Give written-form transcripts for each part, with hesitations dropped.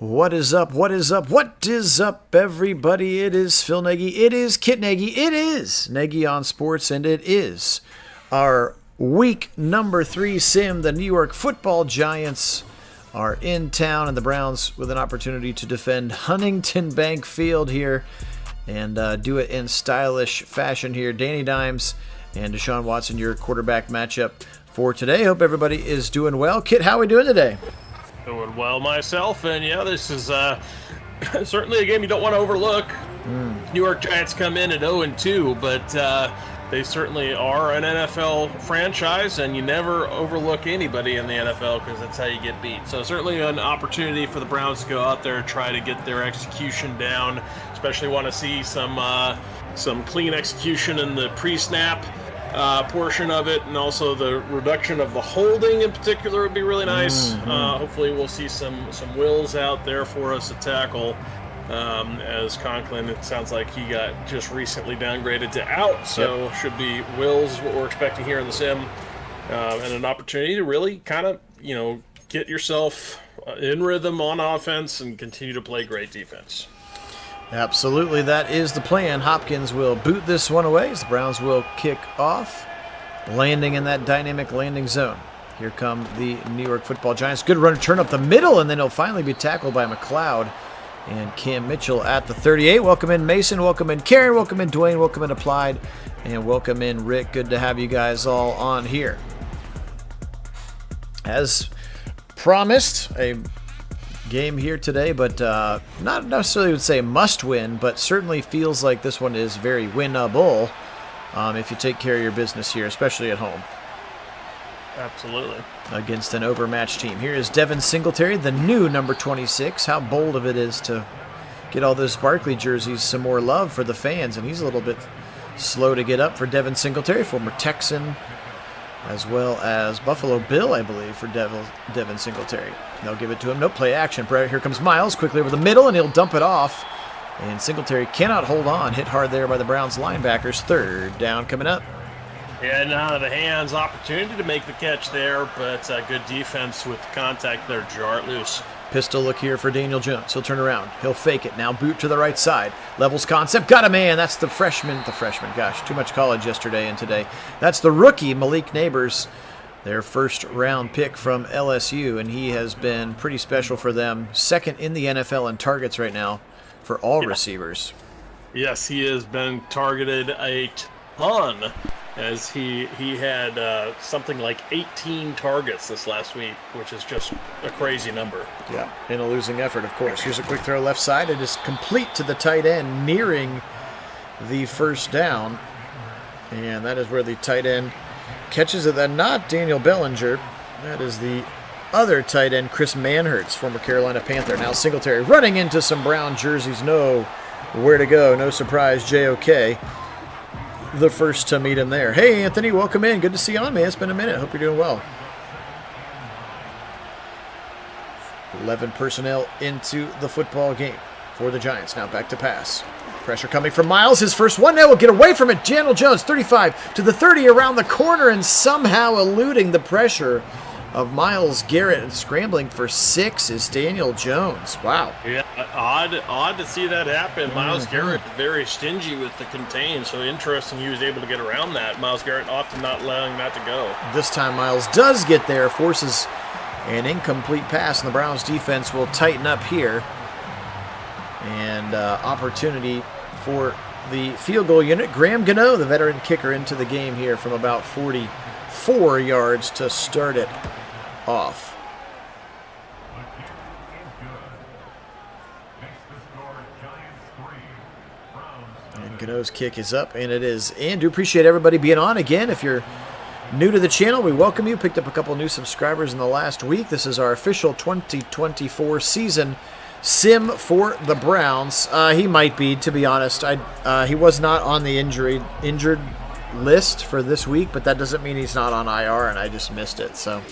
What is up? What is up? What is up, everybody? It is Phil Nagy. It is Kit Nagy. It is Nagy on Sports, and it is our week number 3 sim. The New York Football Giants are in town, and the Browns with an opportunity to defend Huntington Bank Field here and do it in stylish fashion here. Danny Dimes and Deshaun Watson, your quarterback matchup for today. Hope everybody is doing well. Kit, how are we doing today? Doing well myself, and yeah, this is certainly a game you don't want to overlook. New York Giants come in at 0-2, but they certainly are an NFL franchise, and you never overlook anybody in the NFL because that's how you get beat. So certainly an opportunity for the Browns to go out there and try to get their execution down. Especially want to see some clean execution in the pre-snap portion of it, and also the reduction of the holding in particular would be really nice. Hopefully we'll see some wills out there for us to tackle, as Conklin, it sounds like he got just recently downgraded to out, so should be wills what we're expecting here in the sim, and an opportunity to really kind of get yourself in rhythm on offense and continue to play great defense. Absolutely, that is the plan. Hopkins will boot this one away as the Browns will kick off, landing in that dynamic landing zone. Here come the New York Football Giants. Good run, turn up the middle, and then he'll finally be tackled by McLeod and Cam Mitchell at the 38. Welcome in Mason, welcome in Karen, welcome in Dwayne, welcome in Applied, and welcome in Rick. Good to have you guys all on here. As promised, a game here today, but not necessarily would say must win, but certainly feels like this one is very winnable if you take care of your business here, especially at home. Absolutely. Against an overmatched team. Here is Devin Singletary, the new number 26. How bold of it is to get all those Barkley jerseys some more love for the fans, and he's a little bit slow to get up for Devin Singletary, former Texan, as well as Buffalo Bill, I believe, for Devin Singletary. They'll give it to him. No play action. Here comes Miles quickly over the middle, and he'll dump it off. And Singletary cannot hold on. Hit hard there by the Browns linebackers. Third down coming up. Yeah, now the hands, opportunity to make the catch there, but good defense with contact there, jar it loose. Pistol look here for Daniel Jones. He'll turn around. He'll fake it. Now boot to the right side. Levels concept. Got a man. That's the freshman. Gosh, too much college yesterday and today. That's the rookie, Malik Neighbors, their first round pick from LSU, and he has been pretty special for them. Second in the NFL in targets right now for all receivers. Yes, he has been targeted a ton, as he had something like 18 targets this last week, which is just a crazy number. Yeah, in a losing effort, of course. Here's a quick throw left side. It is complete to the tight end, nearing the first down. And that is where the tight end catches it. Then not Daniel Bellinger. That is the other tight end, Chris Manhertz, former Carolina Panther. Now Singletary running into some brown jerseys. No where to go. No surprise, JOK. The first to meet him there. Hey, Anthony, welcome in. Good to see you on, man. It's been a minute. Hope you're doing well. 11 personnel into the football game for the Giants. Now back to pass. Pressure coming from Miles. His first one now will get away from it. Daniel Jones, 35 to the 30 around the corner, and somehow eluding the pressure of Myles Garrett, and scrambling for 6 is Daniel Jones. Wow. Yeah, odd to see that happen. Myles Garrett very stingy with the contain, so interesting he was able to get around that. Myles Garrett often not allowing that to go. This time Myles does get there, forces an incomplete pass, and the Browns defense will tighten up here. And opportunity for the field goal unit. Graham Gano, the veteran kicker, into the game here from about 44 yards to start it off. And Gano's kick is up, and it is. And do appreciate everybody being on again. If you're new to the channel, we welcome you. Picked up a couple new subscribers in the last week. This is our official 2024 season sim for the Browns. He might be, to be honest. He was not on the injured list for this week, but that doesn't mean he's not on IR, and I just missed it. So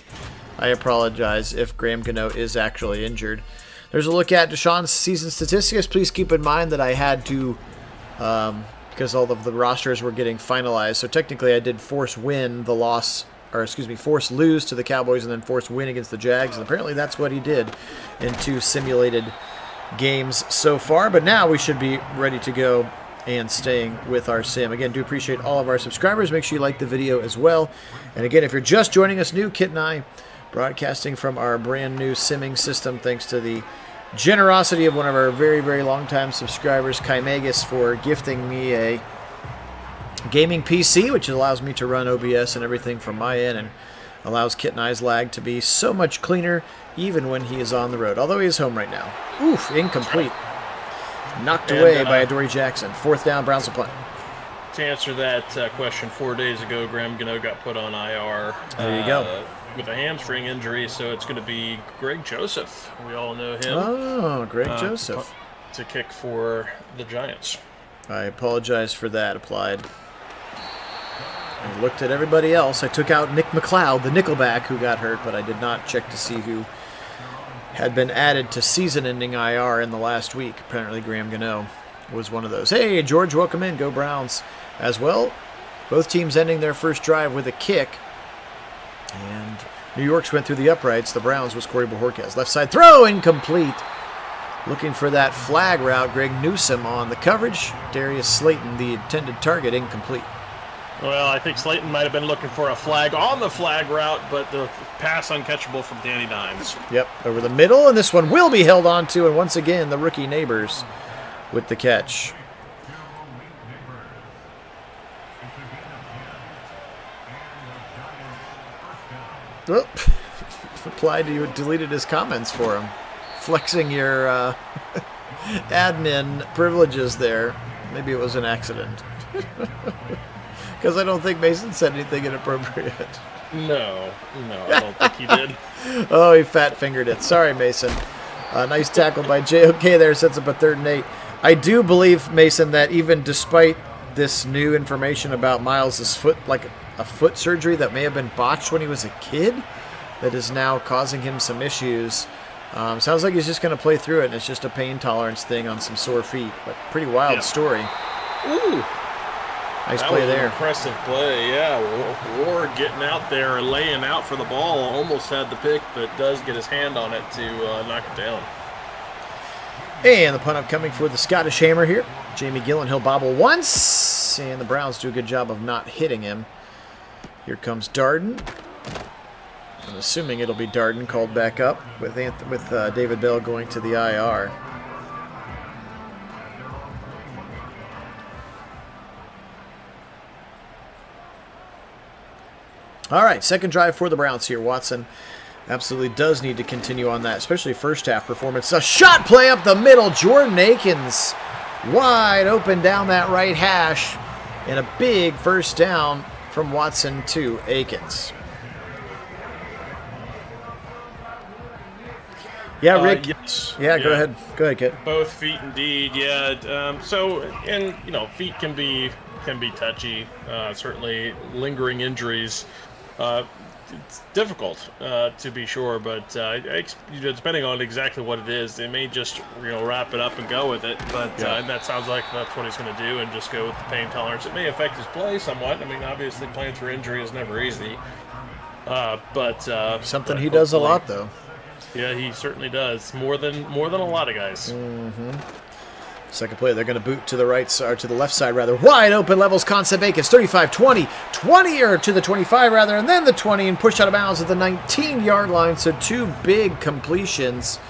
I apologize if Graham Gano is actually injured. There's a look at Deshaun's season statistics. Please keep in mind that I had to, because all of the rosters were getting finalized. So technically I did force win the loss force lose to the Cowboys and then force win against the Jags. And apparently that's what he did in 2 simulated games so far. But now we should be ready to go and staying with our sim. Again, do appreciate all of our subscribers. Make sure you like the video as well. And again, if you're just joining us new, Kit and I broadcasting from our brand new simming system, thanks to the generosity of one of our very, very long-time subscribers, Kymagus, for gifting me a gaming PC, which allows me to run OBS and everything from my end, and allows Kit and I's lag to be so much cleaner even when he is on the road, although he is home right now. Oof, incomplete. Knocked away by Adoree Jackson. 4th down, Browns will punt. To answer that question, 4 days ago, Graham Gano got put on IR. There you go. With a hamstring injury, so it's going to be Greg Joseph. We all know him. Oh, Greg Joseph. To kick for the Giants. I apologize for that, applied. I looked at everybody else. I took out Nick McLeod, the nickelback, who got hurt, but I did not check to see who had been added to season-ending IR in the last week. Apparently Graham Gano was one of those. Hey, George, welcome in. Go Browns as well. Both teams ending their first drive with a kick. And New York's went through the uprights. The Browns was Corey Bojorquez. Left side throw, incomplete. Looking for that flag route. Greg Newsome on the coverage. Darius Slayton, the intended target, incomplete. Well, I think Slayton might have been looking for a flag on the flag route, but the pass uncatchable from Danny Dimes. Yep, over the middle, and this one will be held on to, and once again, the rookie Neighbors with the catch. Oop. Replied to you, deleted his comments for him. Flexing your admin privileges there. Maybe it was an accident. Because I don't think Mason said anything inappropriate. No, I don't think he did. Oh, he fat-fingered it. Sorry, Mason. Nice tackle by JOK there, sets up a 3rd and 8. I do believe, Mason, that even despite this new information about Miles' foot, like a foot surgery that may have been botched when he was a kid, that is now causing him some issues. Sounds like he's just going to play through it, and it's just a pain tolerance thing on some sore feet. But pretty wild story. Ooh. Nice play there. An impressive play, yeah. Ward getting out there and laying out for the ball. Almost had the pick, but does get his hand on it to knock it down. And the punt upcoming for the Scottish Hammer here. Jamie Gillen, he'll bobble once, and the Browns do a good job of not hitting him. Here comes Darden. I'm assuming it'll be Darden called back up with David Bell going to the IR. All right, second drive for the Browns here. Watson absolutely does need to continue on that, especially first half performance. A shot play up the middle. Jordan Akins wide open down that right hash. And a big first down from Watson to Akins. Yeah, Rick. Yes. Yeah, go ahead. Go ahead, Kit. Both feet, indeed. Yeah. Feet can be touchy. Certainly, lingering injuries. It's difficult to be sure, but depending on exactly what it is, they may just wrap it up and go with it. But and that sounds like that's what he's going to do, and just go with the pain tolerance. It may affect his play somewhat. I mean, obviously, playing through injury is never easy. But something he does a lot, though. Yeah, he certainly does. More than a lot of guys. Mm-hmm. Second play, they're going to boot to the right side, or to the left side rather. Wide open levels, Concept Akins, 35, 20, or to the 25 rather, and then the 20, and push out of bounds at the 19-yard line. So 2 big completions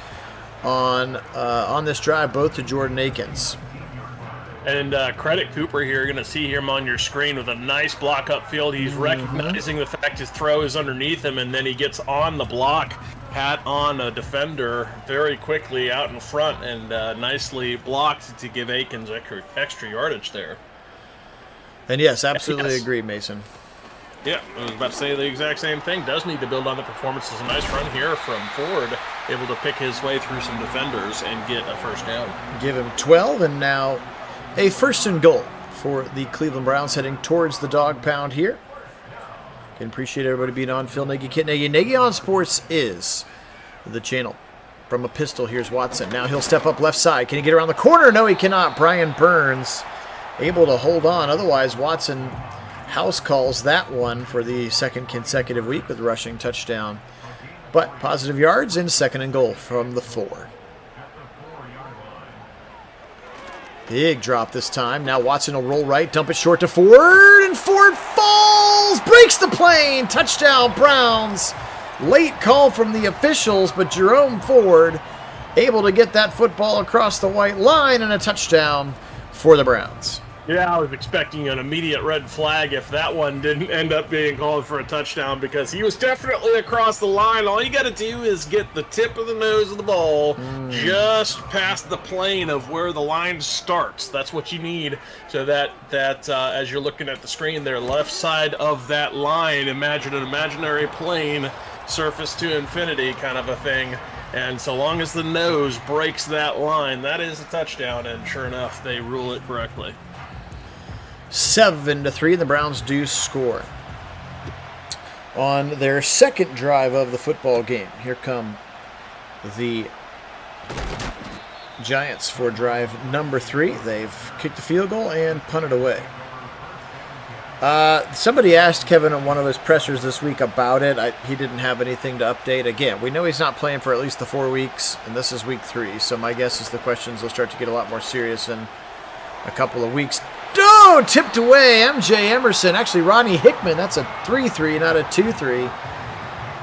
on this drive, both to Jordan Akins. And credit Cooper here. You're going to see him on your screen with a nice block upfield. He's recognizing the fact his throw is underneath him, and then he gets on the block, hat on a defender very quickly out in front, and nicely blocked to give Akins extra yardage there. And yes, absolutely agree, Mason. Yeah, I was about to say the exact same thing. Does need to build on the performance. It's a nice run here from Ford, able to pick his way through some defenders and get a first down. Give him 12, and now a 1st and goal for the Cleveland Browns heading towards the dog pound here. Can appreciate everybody being on. Phil Nagy, Kit Nagy. Nagy on Sports is the channel. From a pistol, here's Watson. Now he'll step up left side. Can he get around the corner? No, he cannot. Brian Burns able to hold on. Otherwise, Watson house calls that one for the second consecutive week with rushing touchdown. But positive yards and 2nd and goal from the 4. Big drop this time. Now Watson will roll right, dump it short to Ford, and Ford falls, breaks the plane. Touchdown, Browns. Late call from the officials, but Jerome Ford able to get that football across the white line and a touchdown for the Browns. Yeah, I was expecting an immediate red flag if that one didn't end up being called for a touchdown, because he was definitely across the line. All you got to do is get the tip of the nose of the ball just past the plane of where the line starts. That's what you need, so that as you're looking at the screen there, left side of that line, imagine an imaginary plane, surface to infinity kind of a thing. And so long as the nose breaks that line, that is a touchdown, and sure enough, they rule it correctly. 7-3, the Browns do score. On their second drive of the football game, here come the Giants for drive number 3. They've kicked the field goal and punted away. Somebody asked Kevin on one of his pressers this week about it. He didn't have anything to update. Again, we know he's not playing for at least the 4 weeks, and this is week 3. So my guess is the questions will start to get a lot more serious in a couple of weeks. Oh, tipped away, MJ Emerson. Actually, Ronnie Hickman, that's a 3-3, not a 2-3.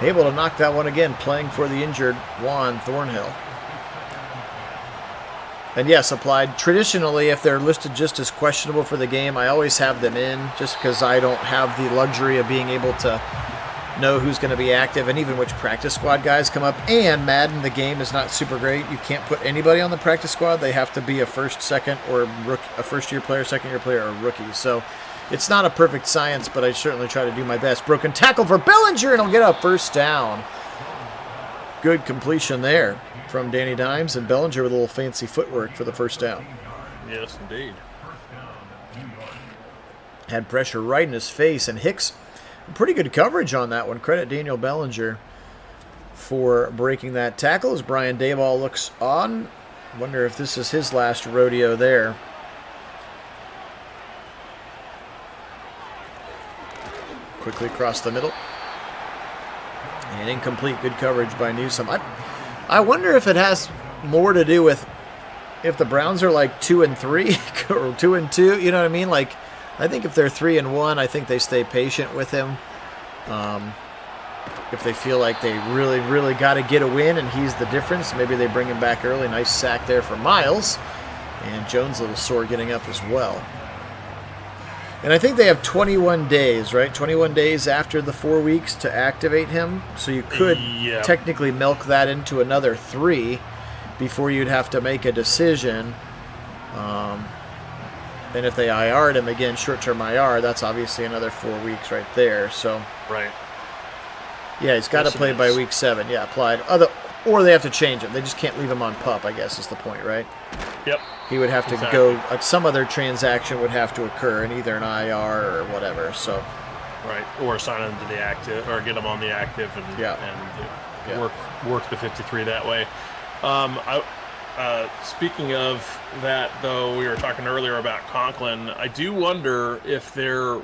Able to knock that one again, playing for the injured Juan Thornhill. And yes, applied. Traditionally, if they're listed just as questionable for the game, I always have them in, just because I don't have the luxury of being able to know who's going to be active and even which practice squad guys come up. And Madden, the game is not super great. You can't put anybody on the practice squad. They have to be a first, second, or a first-year player, second-year player, or rookie. So it's not a perfect science, but I certainly try to do my best. Broken tackle for Bellinger, and he'll get a first down. Good completion there from Danny Dimes, and Bellinger with a little fancy footwork for the first down. Yes, indeed. Had pressure right in his face, and Hicks, pretty good coverage on that one. Credit Daniel Bellinger for breaking that tackle as Brian Dayball looks on. Wonder if this is his last rodeo there. Quickly across the middle. And incomplete. Good coverage by Newsome. I wonder if it has more to do with if the Browns are like 2-3 or 2-2. You know what I mean? Like, I think if they're 3-1, I think they stay patient with him. If they feel like they really, really got to get a win and he's the difference, maybe they bring him back early. Nice sack there for Miles. And Jones a little sore getting up as well. And I think they have 21 days, right? 21 days after the 4 weeks to activate him. So you could technically milk that into another 3 before you'd have to make a decision. And if they IR'd him, again, short-term IR, that's obviously another 4 weeks right there. So, right. Yeah, he's got to play by week 7. Yeah, applied. Or they have to change him. They just can't leave him on PUP, I guess is the point, right? Yep. He would have to go, some other transaction would have to occur in either an IR or whatever. So, right, or sign him to the active, or get him on the active and work the 53 that way. Speaking of that, though, we were talking earlier about Conklin. I do wonder if they're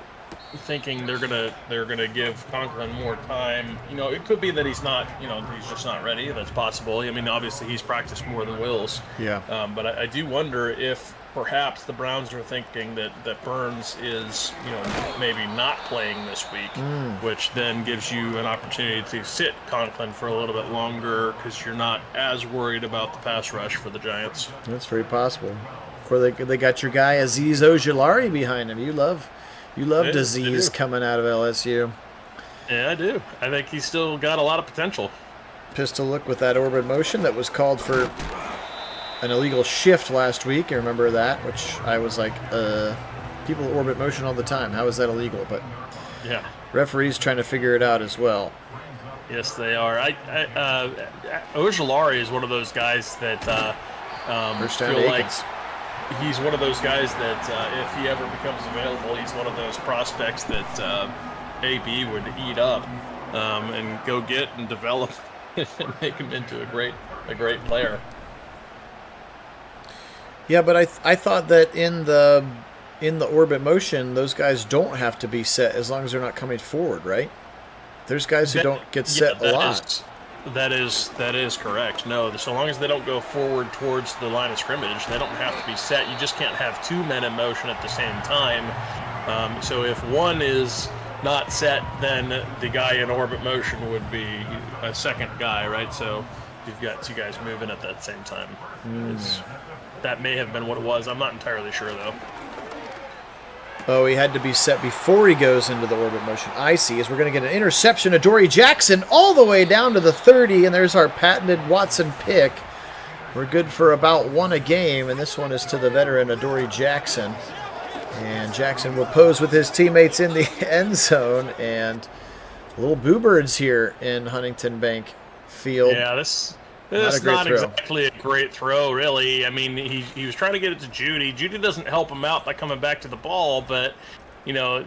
thinking they're gonna give Conklin more time. You know, it could be that he's just not ready. That's possible. I mean, obviously he's practiced more than Wills. Yeah. But I do wonder if perhaps the Browns are thinking that Burns is, maybe not playing this week, which then gives you an opportunity to sit Conklin for a little bit longer because you're not as worried about the pass rush for the Giants. That's very possible. Or they got your guy Azeez Ojulari behind him. You love Azeez coming out of LSU. Yeah, I do. I think he's still got a lot of potential. Pistol look with that orbit motion that was called for an illegal shift last week. I remember that, which I was like, people orbit motion all the time. How is that illegal? But yeah, referees trying to figure it out as well. Yes, they are. Ojulari is one of those guys that feel like he's one of those guys that if he ever becomes available, he's one of those prospects that AB would eat up and go get and develop and make him into a great player. Yeah, but I thought that in the in the orbit motion, those guys don't have to be set as long as they're not coming forward, right? There's guys who don't get set a lot. That is correct. No, so long as they don't go forward towards the line of scrimmage, they don't have to be set. You just can't have two men in motion at the same time. So if one is not set, then the guy in orbit motion would be a second guy, right? So you've got two guys moving at that same time. That may have been what it was. I'm not entirely sure, though. Oh, he had to be set before he goes into the orbit motion. I see, as we're going to get an interception of Za'Darius Jackson all the way down to the 30, and there's our patented Watson pick. We're good for about one a game, and this one is to the veteran Za'Darius Jackson. And Jackson will pose with his teammates in the end zone, and little boo birds here in Huntington Bank Field. Yeah, this is not exactly a great throw, really. I mean, he was trying to get it to Judy. Judy doesn't help him out by coming back to the ball, but, you know,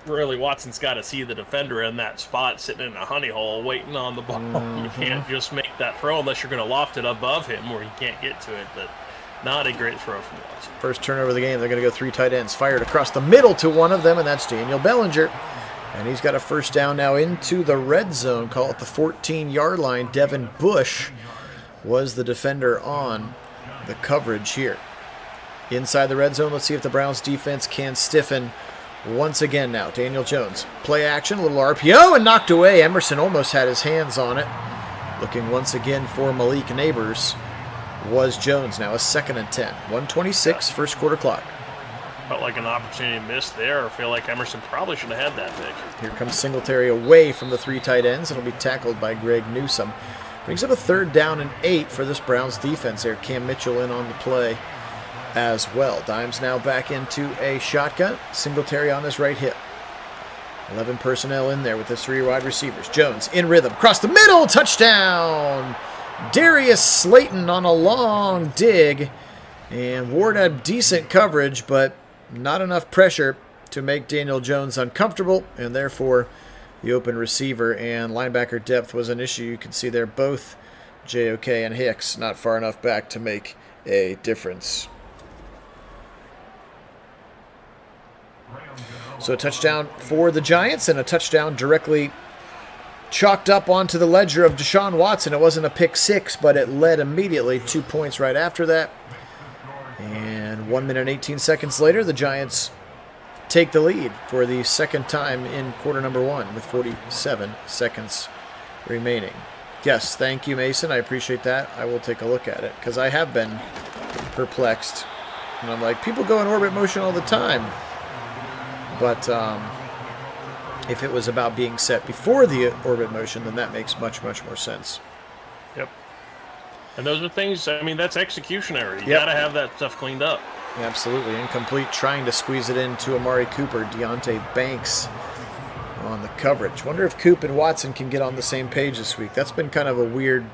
really Watson's got to see the defender in that spot sitting in a honey hole waiting on the ball. You can't just make that throw unless you're going to loft it above him where he can't get to it, but not a great throw from Watson. First turnover of the game. They're going to go three tight ends. Fired across the middle to one of them, and that's Daniel Bellinger. And he's got a first down now into the red zone. Call it the 14-yard line. Devin Bush was the defender on the coverage here. Inside the red zone, let's see if the Browns defense can stiffen once again now. Daniel Jones. Play action, a little RPO, and knocked away. Emerson almost had his hands on it. Looking once again for Malik Neighbors was Jones. Now a 2nd and 10. 1:26, first quarter clock. Felt like an opportunity missed there. I feel like Emerson probably should have had that pick. Here comes Singletary away from the three tight ends. It'll be tackled by Greg Newsome. Brings up a 3rd down and 8 for this Browns defense there. Cam Mitchell in on the play as well. Dimes now back into a shotgun. Singletary on his right hip. 11 personnel in there with his 3 wide receivers. Jones in rhythm. Across the middle. Touchdown. Darius Slayton on a long dig. And Ward had decent coverage, but not enough pressure to make Daniel Jones uncomfortable, and therefore the open receiver and linebacker depth was an issue. You can see there both JOK and Hicks not far enough back to make a difference. So a touchdown for the Giants and a touchdown directly chalked up onto the ledger of Deshaun Watson. It wasn't a pick six, but it led immediately 2 points right after that. And 1 minute and 18 seconds later, the Giants take the lead for the second time in quarter number 1 with 47 seconds remaining. Yes, thank you, Mason. I appreciate that. I will take a look at it because I have been perplexed. And I'm like, people go in orbit motion all the time. But if it was about being set before the orbit motion, then that makes much, much more sense. Yep. And those are things, I mean, that's executionary. You got to have that stuff cleaned up. Absolutely. Incomplete, trying to squeeze it into Amari Cooper. Deontay Banks on the coverage. Wonder if Coop and Watson can get on the same page this week. That's been kind of a weird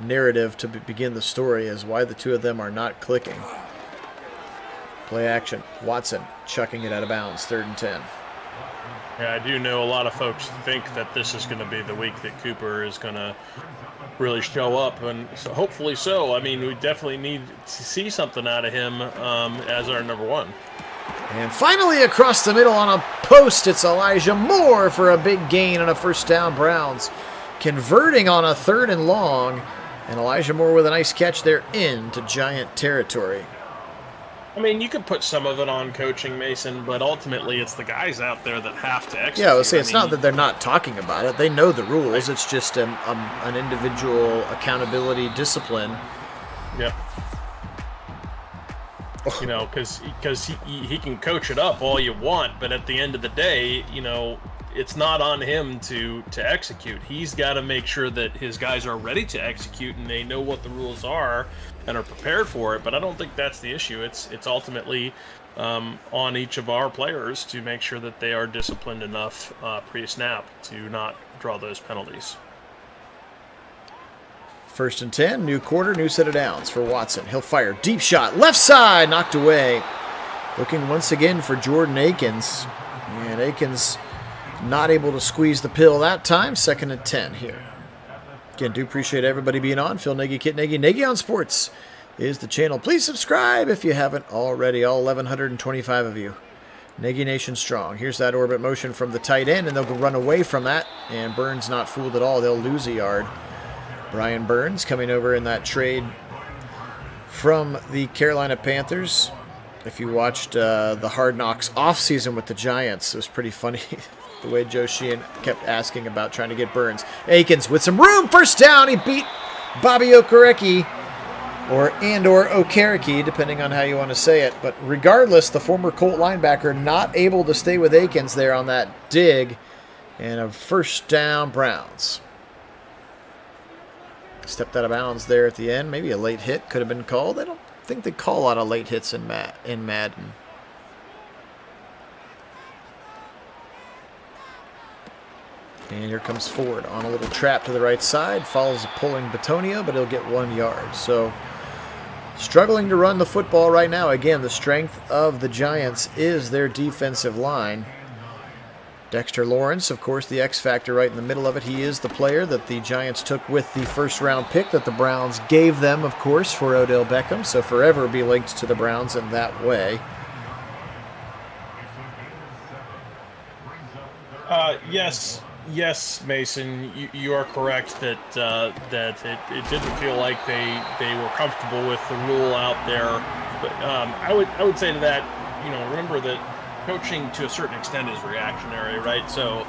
narrative to begin the story, as why the two of them are not clicking. Play action. Watson chucking it out of bounds. 3rd and 10. Yeah, I do know a lot of folks think that this is going to be the week that Cooper is going to really show up, and so hopefully so. I mean, we definitely need to see something out of him as our number 1. And finally across the middle on a post, it's Elijah Moore for a big gain and a first down. Browns converting on a 3rd and long, and Elijah Moore with a nice catch there into Giant territory. I mean, you could put some of it on coaching, Mason, but ultimately it's the guys out there that have to execute. Yeah, I would say it's not that they're not talking about it. They know the rules. Right. It's just an individual accountability discipline. Yep. You know, because he can coach it up all you want, but at the end of the day, you know, it's not on him to execute. He's got to make sure that his guys are ready to execute and they know what the rules are and are prepared for it. But I don't think that's the issue. It's ultimately on each of our players to make sure that they are disciplined enough pre-snap to not draw those penalties. 1st and 10, new quarter, new set of downs for Watson. He'll fire, deep shot, left side, knocked away. Looking once again for Jordan Akins. And Akins not able to squeeze the pill that time. 2nd and 10 here. Again, do appreciate everybody being on. Phil Nagy, Kit Nagy, Nagy on Sports. is the channel. Please subscribe if you haven't already, all 1,125 of you. Nagy Nation strong. Here's that orbit motion from the tight end, and they'll go run away from that, and Burns not fooled at all. They'll lose a yard. Brian Burns coming over in that trade from the Carolina Panthers. If you watched the Hard Knocks offseason with the Giants, it was pretty funny the way Joe Sheehan kept asking about trying to get Burns. Akins with some room, first down. He beat Bobby Okereke, or Okereke, depending on how you want to say it. But regardless, the former Colt linebacker not able to stay with Akins there on that dig, and a first down, Browns. Stepped out of bounds there at the end. Maybe a late hit could have been called. I don't think they call a lot of late hits in Madden. And here comes Ford on a little trap to the right side. Follows a pulling Batonio, but he'll get 1 yard. So struggling to run the football right now. Again, the strength of the Giants is their defensive line. Dexter Lawrence, of course, the X factor right in the middle of it. He is the player that the Giants took with the first-round pick that the Browns gave them, of course, for Odell Beckham. So forever be linked to the Browns in that way. Yes, Mason, you are correct that it didn't feel like they were comfortable with the rule out there. But I would say to that, remember that coaching to a certain extent is reactionary, right? So,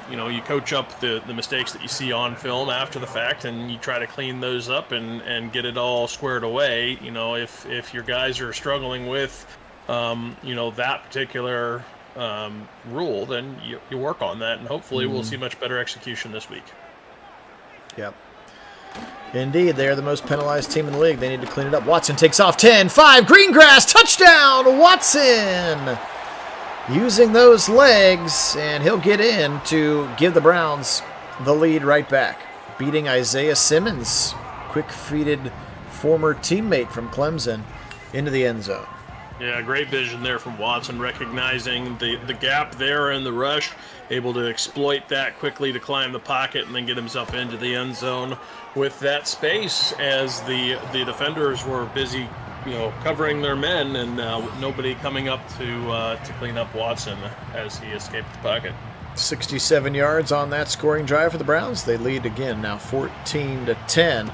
you coach up the mistakes that you see on film after the fact, and you try to clean those up and get it all squared away. If your guys are struggling with, that particular rule, then you work on that, and hopefully we'll see much better execution this week. Yep. Indeed, they are the most penalized team in the league. They need to clean it up. Watson takes off 10-5. Greengrass, touchdown, Watson! Using those legs, and he'll get in to give the Browns the lead right back. Beating Isaiah Simmons, quick-feeted former teammate from Clemson, into the end zone. Yeah, great vision there from Watson, recognizing the gap there in the rush, able to exploit that quickly to climb the pocket and then get himself into the end zone with that space as the defenders were busy, covering their men, and nobody coming up to clean up Watson as he escaped the pocket. 67 yards on that scoring drive for the Browns. They lead again now 14-10.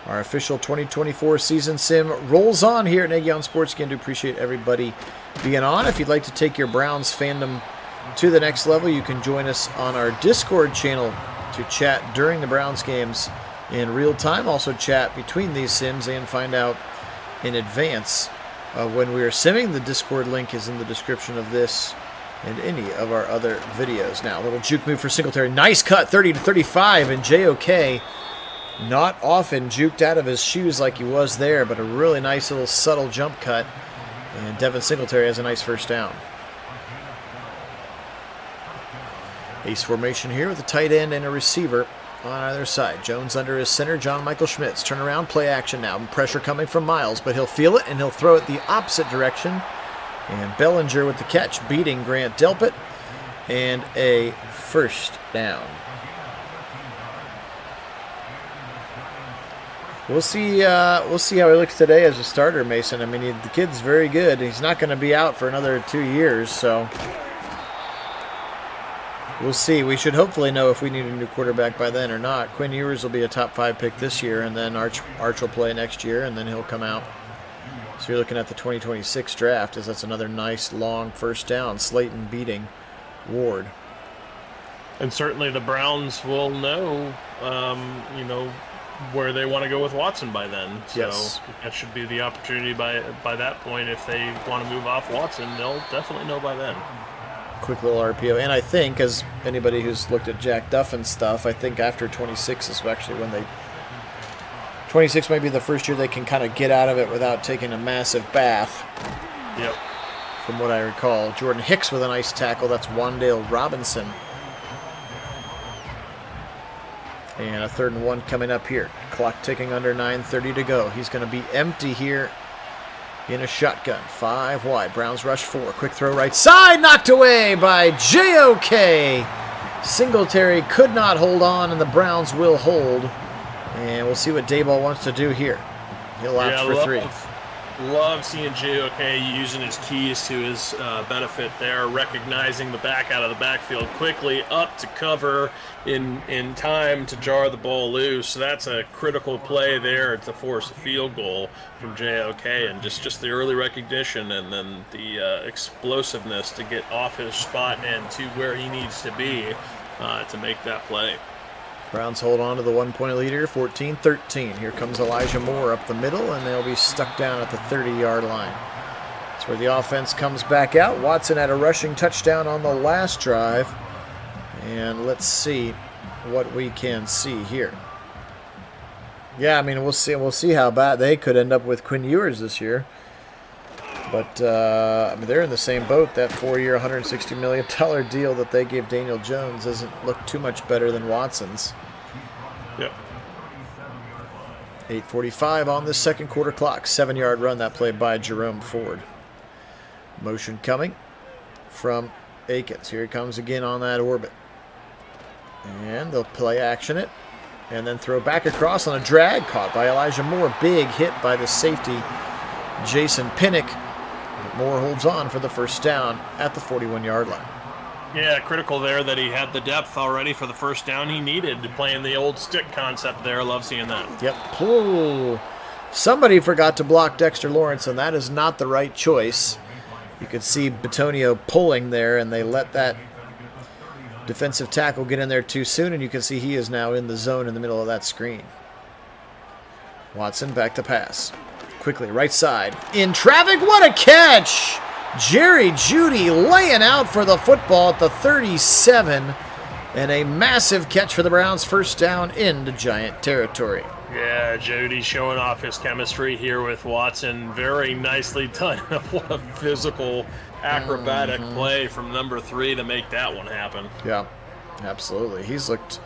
Our official 2024 season sim rolls on here at Nagy on Sports. Again, do appreciate everybody being on. If you'd like to take your Browns fandom to the next level, you can join us on our Discord channel to chat during the Browns games in real time. Also chat between these sims and find out in advance when we are simming. The Discord link is in the description of this and any of our other videos. Now, a little juke move for Singletary. Nice cut, 30-35, and JOK not often juked out of his shoes like he was there, but a really nice little subtle jump cut. And Devin Singletary has a nice first down. Ace formation here with a tight end and a receiver on either side. Jones under his center. John Michael Schmitz. Turn around, play action now. Pressure coming from Miles, but he'll feel it and he'll throw it the opposite direction. And Bellinger with the catch, beating Grant Delpit. And a first down. We'll see how he looks today as a starter, Mason. I mean, the kid's very good. He's not going to be out for another 2 years, so we'll see. We should hopefully know if we need a new quarterback by then or not. Quinn Ewers will be a top 5 pick this year, and then Arch will play next year, and then he'll come out. So you're looking at the 2026 draft, as that's another nice long first down. Slayton beating Ward. And certainly the Browns will know, where they want to go with Watson by then. So yes. That should be the opportunity by that point. If they want to move off Watson, they'll definitely know by then. Quick little RPO. And I think, as anybody who's looked at Jack Duffin stuff, I think after 26 is actually when 26 might be the first year they can kind of get out of it without taking a massive bath. Yep. From what I recall. Jordan Hicks with a nice tackle. That's Wandale Robinson. And a 3rd and 1 coming up here. Clock ticking under 9:30 to go. He's going to be empty here in a shotgun. 5 wide. Browns rush 4. Quick throw right side. Knocked away by JOK. Singletary could not hold on, and the Browns will hold. And we'll see what Dayball wants to do here. He'll opt for 3. Love seeing JOK using his keys to his benefit there, recognizing the back out of the backfield quickly, up to cover in time to jar the ball loose. So that's a critical play there to force a field goal from JOK, and just the early recognition and then the explosiveness to get off his spot and to where he needs to be to make that play. Browns hold on to the 1-point lead here, 14-13. Here comes Elijah Moore up the middle, and they'll be stuck down at the 30-yard line. That's where the offense comes back out. Watson had a rushing touchdown on the last drive. And let's see what we can see here. Yeah, I mean, we'll see how bad they could end up with Quinn Ewers this year. But, I mean, they're in the same boat. That 4-year, $160 million deal that they gave Daniel Jones doesn't look too much better than Watson's. Yep. 8:45 on this second quarter clock. 7-yard run, that play by Jerome Ford. Motion coming from Akins. Here he comes again on that orbit. And they'll play action it. And then throw back across on a drag caught by Elijah Moore. Big hit by the safety, Jason Pinnock. But Moore holds on for the first down at the 41-yard line. Yeah, critical there that he had the depth already for the first down he needed, playing the old stick concept there. Love seeing that. Yep. Pull. Somebody forgot to block Dexter Lawrence, and that is not the right choice. You could see Batonio pulling there, and they let that defensive tackle get in there too soon, and you can see he is now in the zone in the middle of that screen. Watson back to pass. Quickly, right side. In traffic, what a catch! Jerry Jeudy laying out for the football at the 37. And a massive catch for the Browns, first down into Giant territory. Yeah, Jeudy showing off his chemistry here with Watson. Very nicely done. What a physical, acrobatic play from number 3 to make that one happen. Yeah, absolutely. He's looked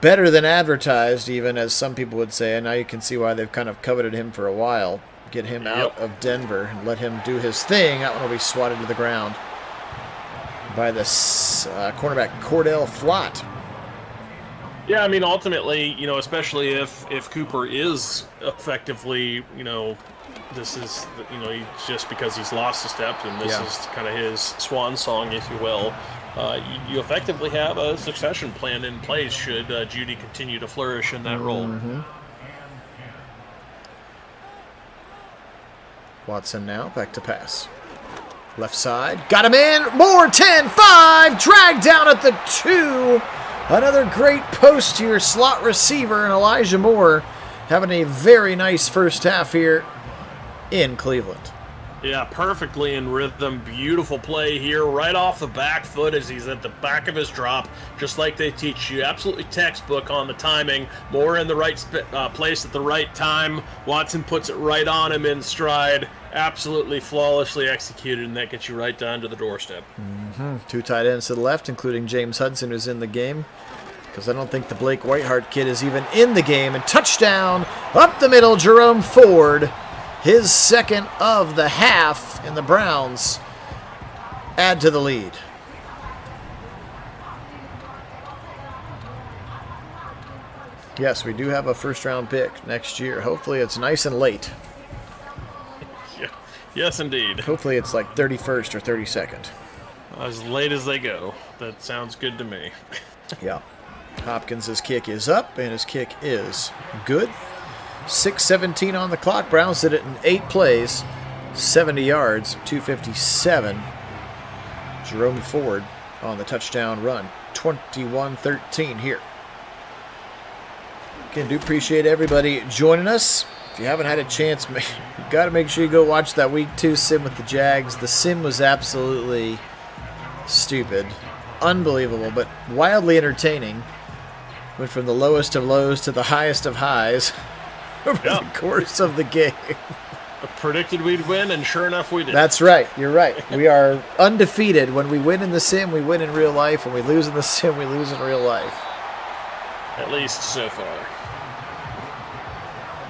better than advertised, even, as some people would say. And now you can see why they've kind of coveted him for a while. Get him out of Denver and let him do his thing. That one will be swatted to the ground by the cornerback Cordell Flott. Yeah, I mean, ultimately, especially if Cooper is effectively, this is, just because he's lost a step, and this is kind of his swan song, if you will. You effectively have a succession plan in place should Jeudy continue to flourish in that role. Watson now back to pass. Left side. Got him in. Moore 10-5. Dragged down at the 2. Another great post here. Slot receiver and Elijah Moore having a very nice first half here in Cleveland. Yeah, perfectly in rhythm. Beautiful play here right off the back foot as he's at the back of his drop, just like they teach you. Absolutely textbook on the timing. Moore in the right place at the right time. Watson puts it right on him in stride. Absolutely flawlessly executed, and that gets you right down to the doorstep. 2 tight ends to the left, including James Hudson, who's in the game, because I don't think the Blake Whiteheart kid is even in the game. And touchdown up the middle, Jerome Ford. His second of the half, and the Browns add to the lead. Yes, we do have a first-round pick next year. Hopefully it's nice and late. Yeah. Yes, indeed. Hopefully it's like 31st or 32nd. As late as they go. That sounds good to me. Yeah. Hopkins' kick is up, and his kick is good. 6:17 on the clock. Browns did it in 8 plays, 70 yards, 257. Jerome Ford on the touchdown run. 21-13 here. Again, do appreciate everybody joining us. If you haven't had a chance, you got to make sure you go watch that Week 2 sim with the Jags. The sim was absolutely stupid, unbelievable, but wildly entertaining. Went from the lowest of lows to the highest of highs over the course of the game. I predicted we'd win, and sure enough, we did. That's right. You're right. We are undefeated. When we win in the sim, we win in real life. When we lose in the sim, we lose in real life. At least so far.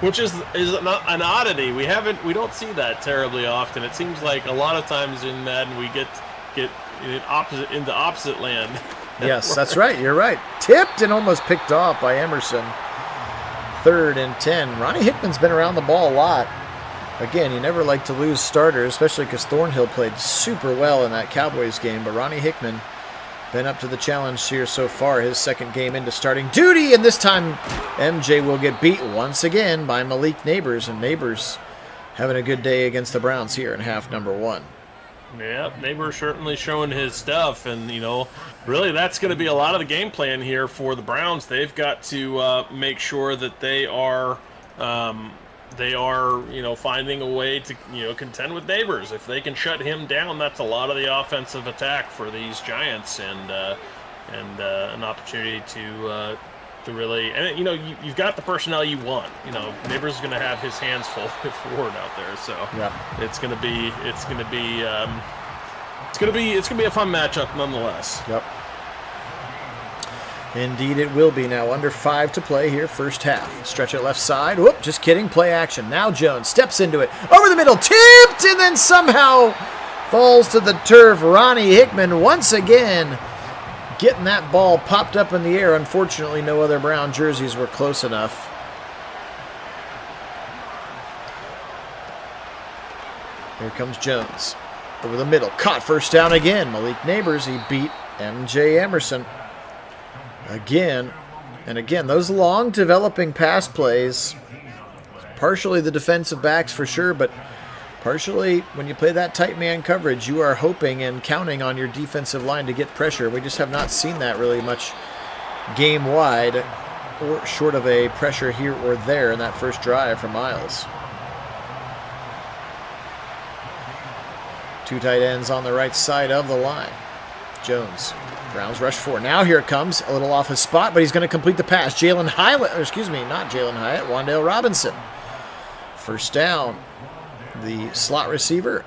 Which is an oddity. We don't see that terribly often. It seems like a lot of times in Madden we get into opposite land. Yes, that's right. You're right. Tipped and almost picked off by Emerson. 3rd and 10. Ronnie Hickman's been around the ball a lot. Again, you never like to lose starters, especially because Thornhill played super well in that Cowboys game. But Ronnie Hickman been up to the challenge here so far, his 2nd game into starting duty. And this time, MJ will get beat once again by Malik Neighbors. And Neighbors having a good day against the Browns here in half number 1. Yeah, Neighbors certainly showing his stuff. And, really that's going to be a lot of the game plan here for the Browns. They've got to make sure that they are finding a way to, contend with Neighbors. If they can shut him down, that's a lot of the offensive attack for these Giants, and an opportunity to really, and you've got the personnel you want. Neighbors is going to have his hands full with Ford out there, so yeah. It's going to be a fun matchup nonetheless. Yep. Indeed it will be. Now under 5 to play here, first half. Stretch it left side. Whoop, just kidding. Play action. Now Jones steps into it. Over the middle. Tipped and then somehow falls to the turf. Ronnie Hickman once again getting that ball popped up in the air. Unfortunately, no other Brown jerseys were close enough. Here comes Jones. Over the middle. Caught first down again. Malik Neighbors, he beat MJ Emerson. Again and again, those long developing pass plays, partially the defensive backs for sure, but partially when you play that tight man coverage, you are hoping and counting on your defensive line to get pressure. We just have not seen that really much game wide, or short of a pressure here or there in that first drive for Miles. 2 tight ends on the right side of the line. Jones. Browns rush 4. Now here it comes. A little off his spot, but he's going to complete the pass. Not Jalen Hyatt. Wan'Dale Robinson. First down. The slot receiver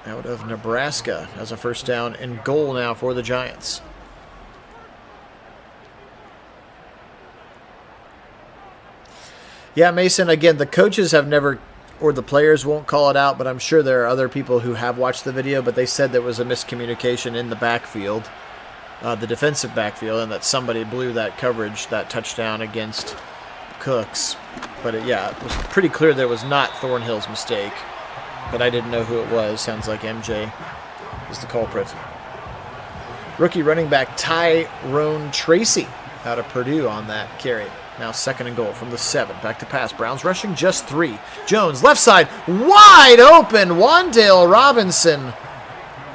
out of Nebraska has a first down and goal now for the Giants. Yeah, Mason, again, the coaches have never, or the players won't call it out, but I'm sure there are other people who have watched the video, but they said there was a miscommunication in the backfield. The defensive backfield, and that somebody blew that coverage, that touchdown against Cooks. But it was pretty clear that it was not Thornhill's mistake. But I didn't know who it was. Sounds like MJ is the culprit. Rookie running back Tyrone Tracy out of Purdue on that carry. Now 2nd and goal from the 7. Back to pass. Browns rushing just 3. Jones, left side, wide open. Wan'Dale Robinson.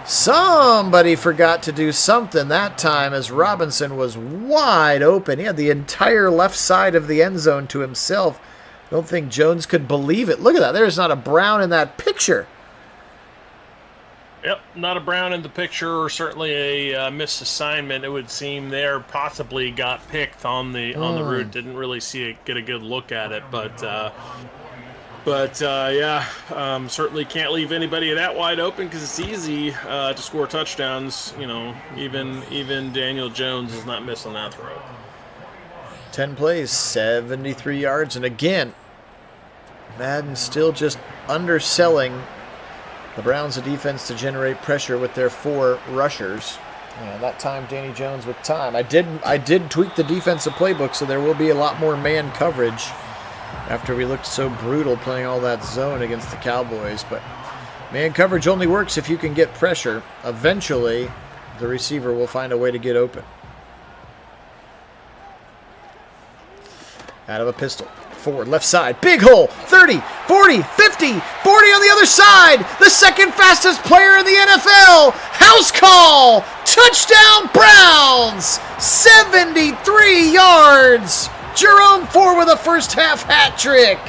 Somebody forgot to do something that time as Robinson was wide open. He had the entire left side of the end zone to himself. I don't think Jones could believe it. Look at that. There's not a Brown in that picture. Yep, not a Brown in the picture, or certainly a missed assignment, it would seem there. Possibly got picked on the route. Didn't really get a good look at it, but certainly can't leave anybody that wide open because it's easy to score touchdowns. Even Daniel Jones is not missing that throw. 10 plays, 73 yards, and again, Madden still just underselling the Browns' defense to generate pressure with their 4 rushers. That time, Danny Jones with time. I did tweak the defensive playbook, so there will be a lot more man coverage after we looked so brutal playing all that zone against the Cowboys. But man coverage only works if you can get pressure. Eventually, the receiver will find a way to get open. Out of a pistol. Forward, left side, big hole, 30, 40, 50, 40 on the other side. The second fastest player in the NFL. House call. Touchdown Browns. 73 yards. Jerome Ford with a first half hat trick.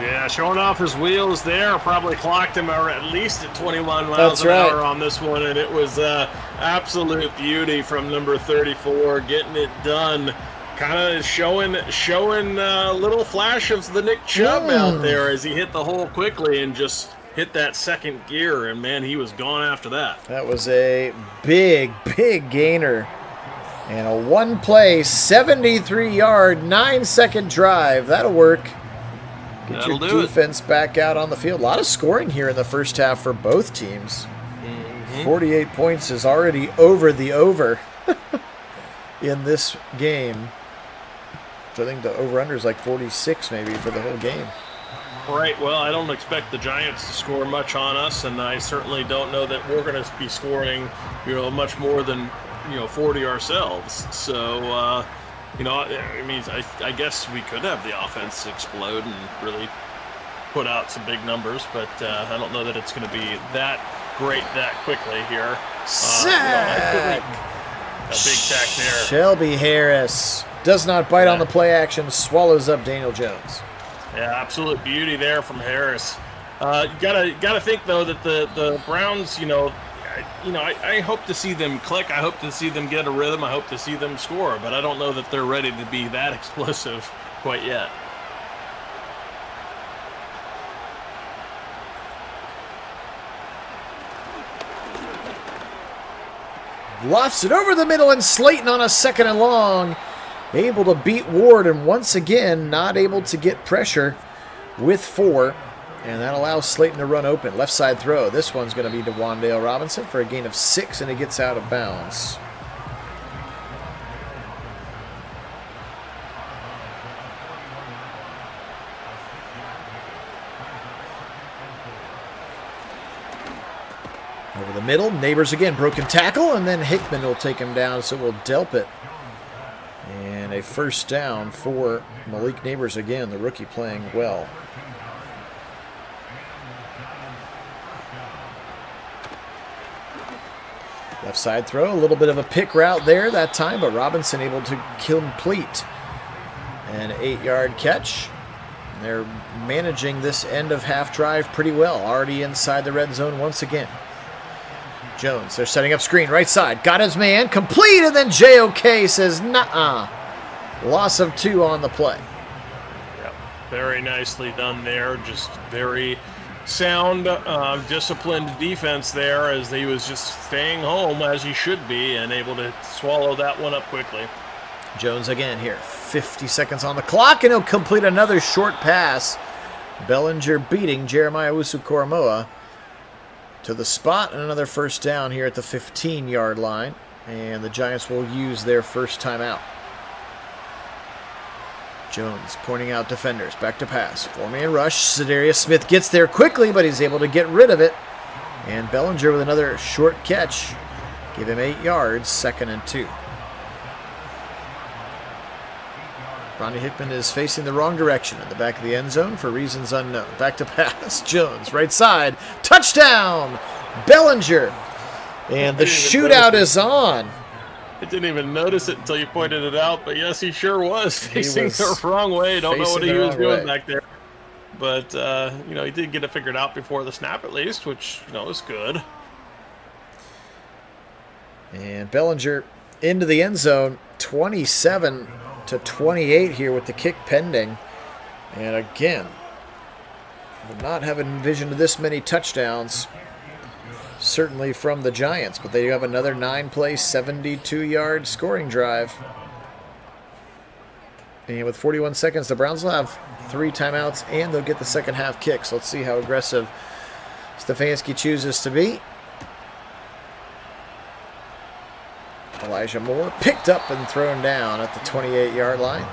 Yeah, showing off his wheels there. Probably clocked him at least at 21 miles an hour on this one, and it was absolute beauty from number 34, getting it done. Kind of showing a little flash of the Nick Chubb out there as he hit the hole quickly and just hit that second gear, and man, he was gone after that. That was a big gainer. And a one-play, 73-yard, 9-second drive. That'll work. Get your defense back out on the field. A lot of scoring here in the first half for both teams. 48 points is already over the over in this game. So I think the over-under is like 46 maybe for the whole game. Right. Well, I don't expect the Giants to score much on us, and I certainly don't know that we're going to be scoring, much more than 40 ourselves. So, I guess we could have the offense explode and really put out some big numbers, but I don't know that it's going to be that great that quickly here. Sack! A big sack there. Shelby Harris does not bite on the play action, swallows up Daniel Jones. Yeah, absolute beauty there from Harris. You gotta think though that the Browns, I hope to see them click. I hope to see them get a rhythm. I hope to see them score, but I don't know that they're ready to be that explosive quite yet. Lofts it over the middle, and Slayton on a 2nd and long. Able to beat Ward, and once again, not able to get pressure with 4. And that allows Slayton to run open. Left side throw. This one's going to be to Wan'Dale Robinson for a gain of 6, and it gets out of bounds. Over the middle, Neighbors again, broken tackle, and then Hickman will take him down, so we'll delp it. And a first down for Malik Neighbors again, the rookie playing well. Left side throw, a little bit of a pick route there that time, but Robinson able to complete an 8-yard catch. And they're managing this end of half drive pretty well, already inside the red zone once again. Jones, they're setting up screen, right side, got his man, complete, and then JOK says, nah. Loss of 2 on the play. Yep, very nicely done there, just very sound, disciplined defense there as he was just staying home as he should be and able to swallow that one up quickly. Jones again here, 50 seconds on the clock, and he'll complete another short pass. Bellinger beating Jeremiah Usu-Koromoa to the spot, and another first down here at the 15-yard line, and the Giants will use their first timeout. Jones pointing out defenders, back to pass, 4-man rush. Za'Darius Smith gets there quickly, but he's able to get rid of it, and Bellinger with another short catch, give him 8 yards, 2nd and 2. Ronnie Hickman is facing the wrong direction in the back of the end zone for reasons unknown. Back to pass. Jones, right side. Touchdown! Bellinger. And the shootout is on. I didn't even notice it until you pointed it out, but yes, he sure was facing the wrong way. Don't know what he was doing back there. But, he did get it figured out before the snap at least, which, is good. And Bellinger into the end zone, 27-28 here with the kick pending. And again, would not have envisioned this many touchdowns, certainly from the Giants, but they have another 9-play, 72-yard scoring drive. And with 41 seconds, the Browns will have 3 timeouts, and they'll get the second half kicks. Let's see how aggressive Stefanski chooses to be. Elijah Moore picked up and thrown down at the 28-yard line.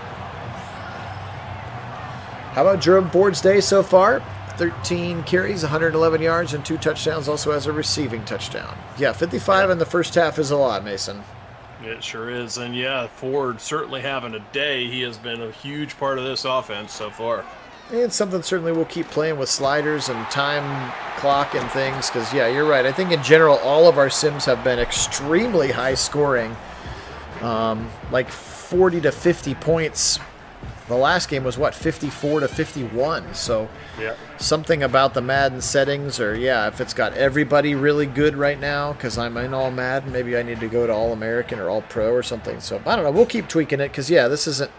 How about Jerome Ford's day so far? 13 carries, 111 yards, and 2 touchdowns. Also has a receiving touchdown. Yeah, 55 in the first half is a lot, Mason. It sure is. And yeah, Ford certainly having a day. He has been a huge part of this offense so far. And something certainly we'll keep playing with sliders and time clock and things, because, yeah, you're right. I think in general all of our sims have been extremely high scoring, like 40 to 50 points. The last game was, 54 to 51, so yeah. Something about the Madden settings, or, yeah, if it's got everybody really good right now, because I'm in all Madden, maybe I need to go to All-American or All-Pro or something. So, I don't know, we'll keep tweaking it, because, yeah, this isn't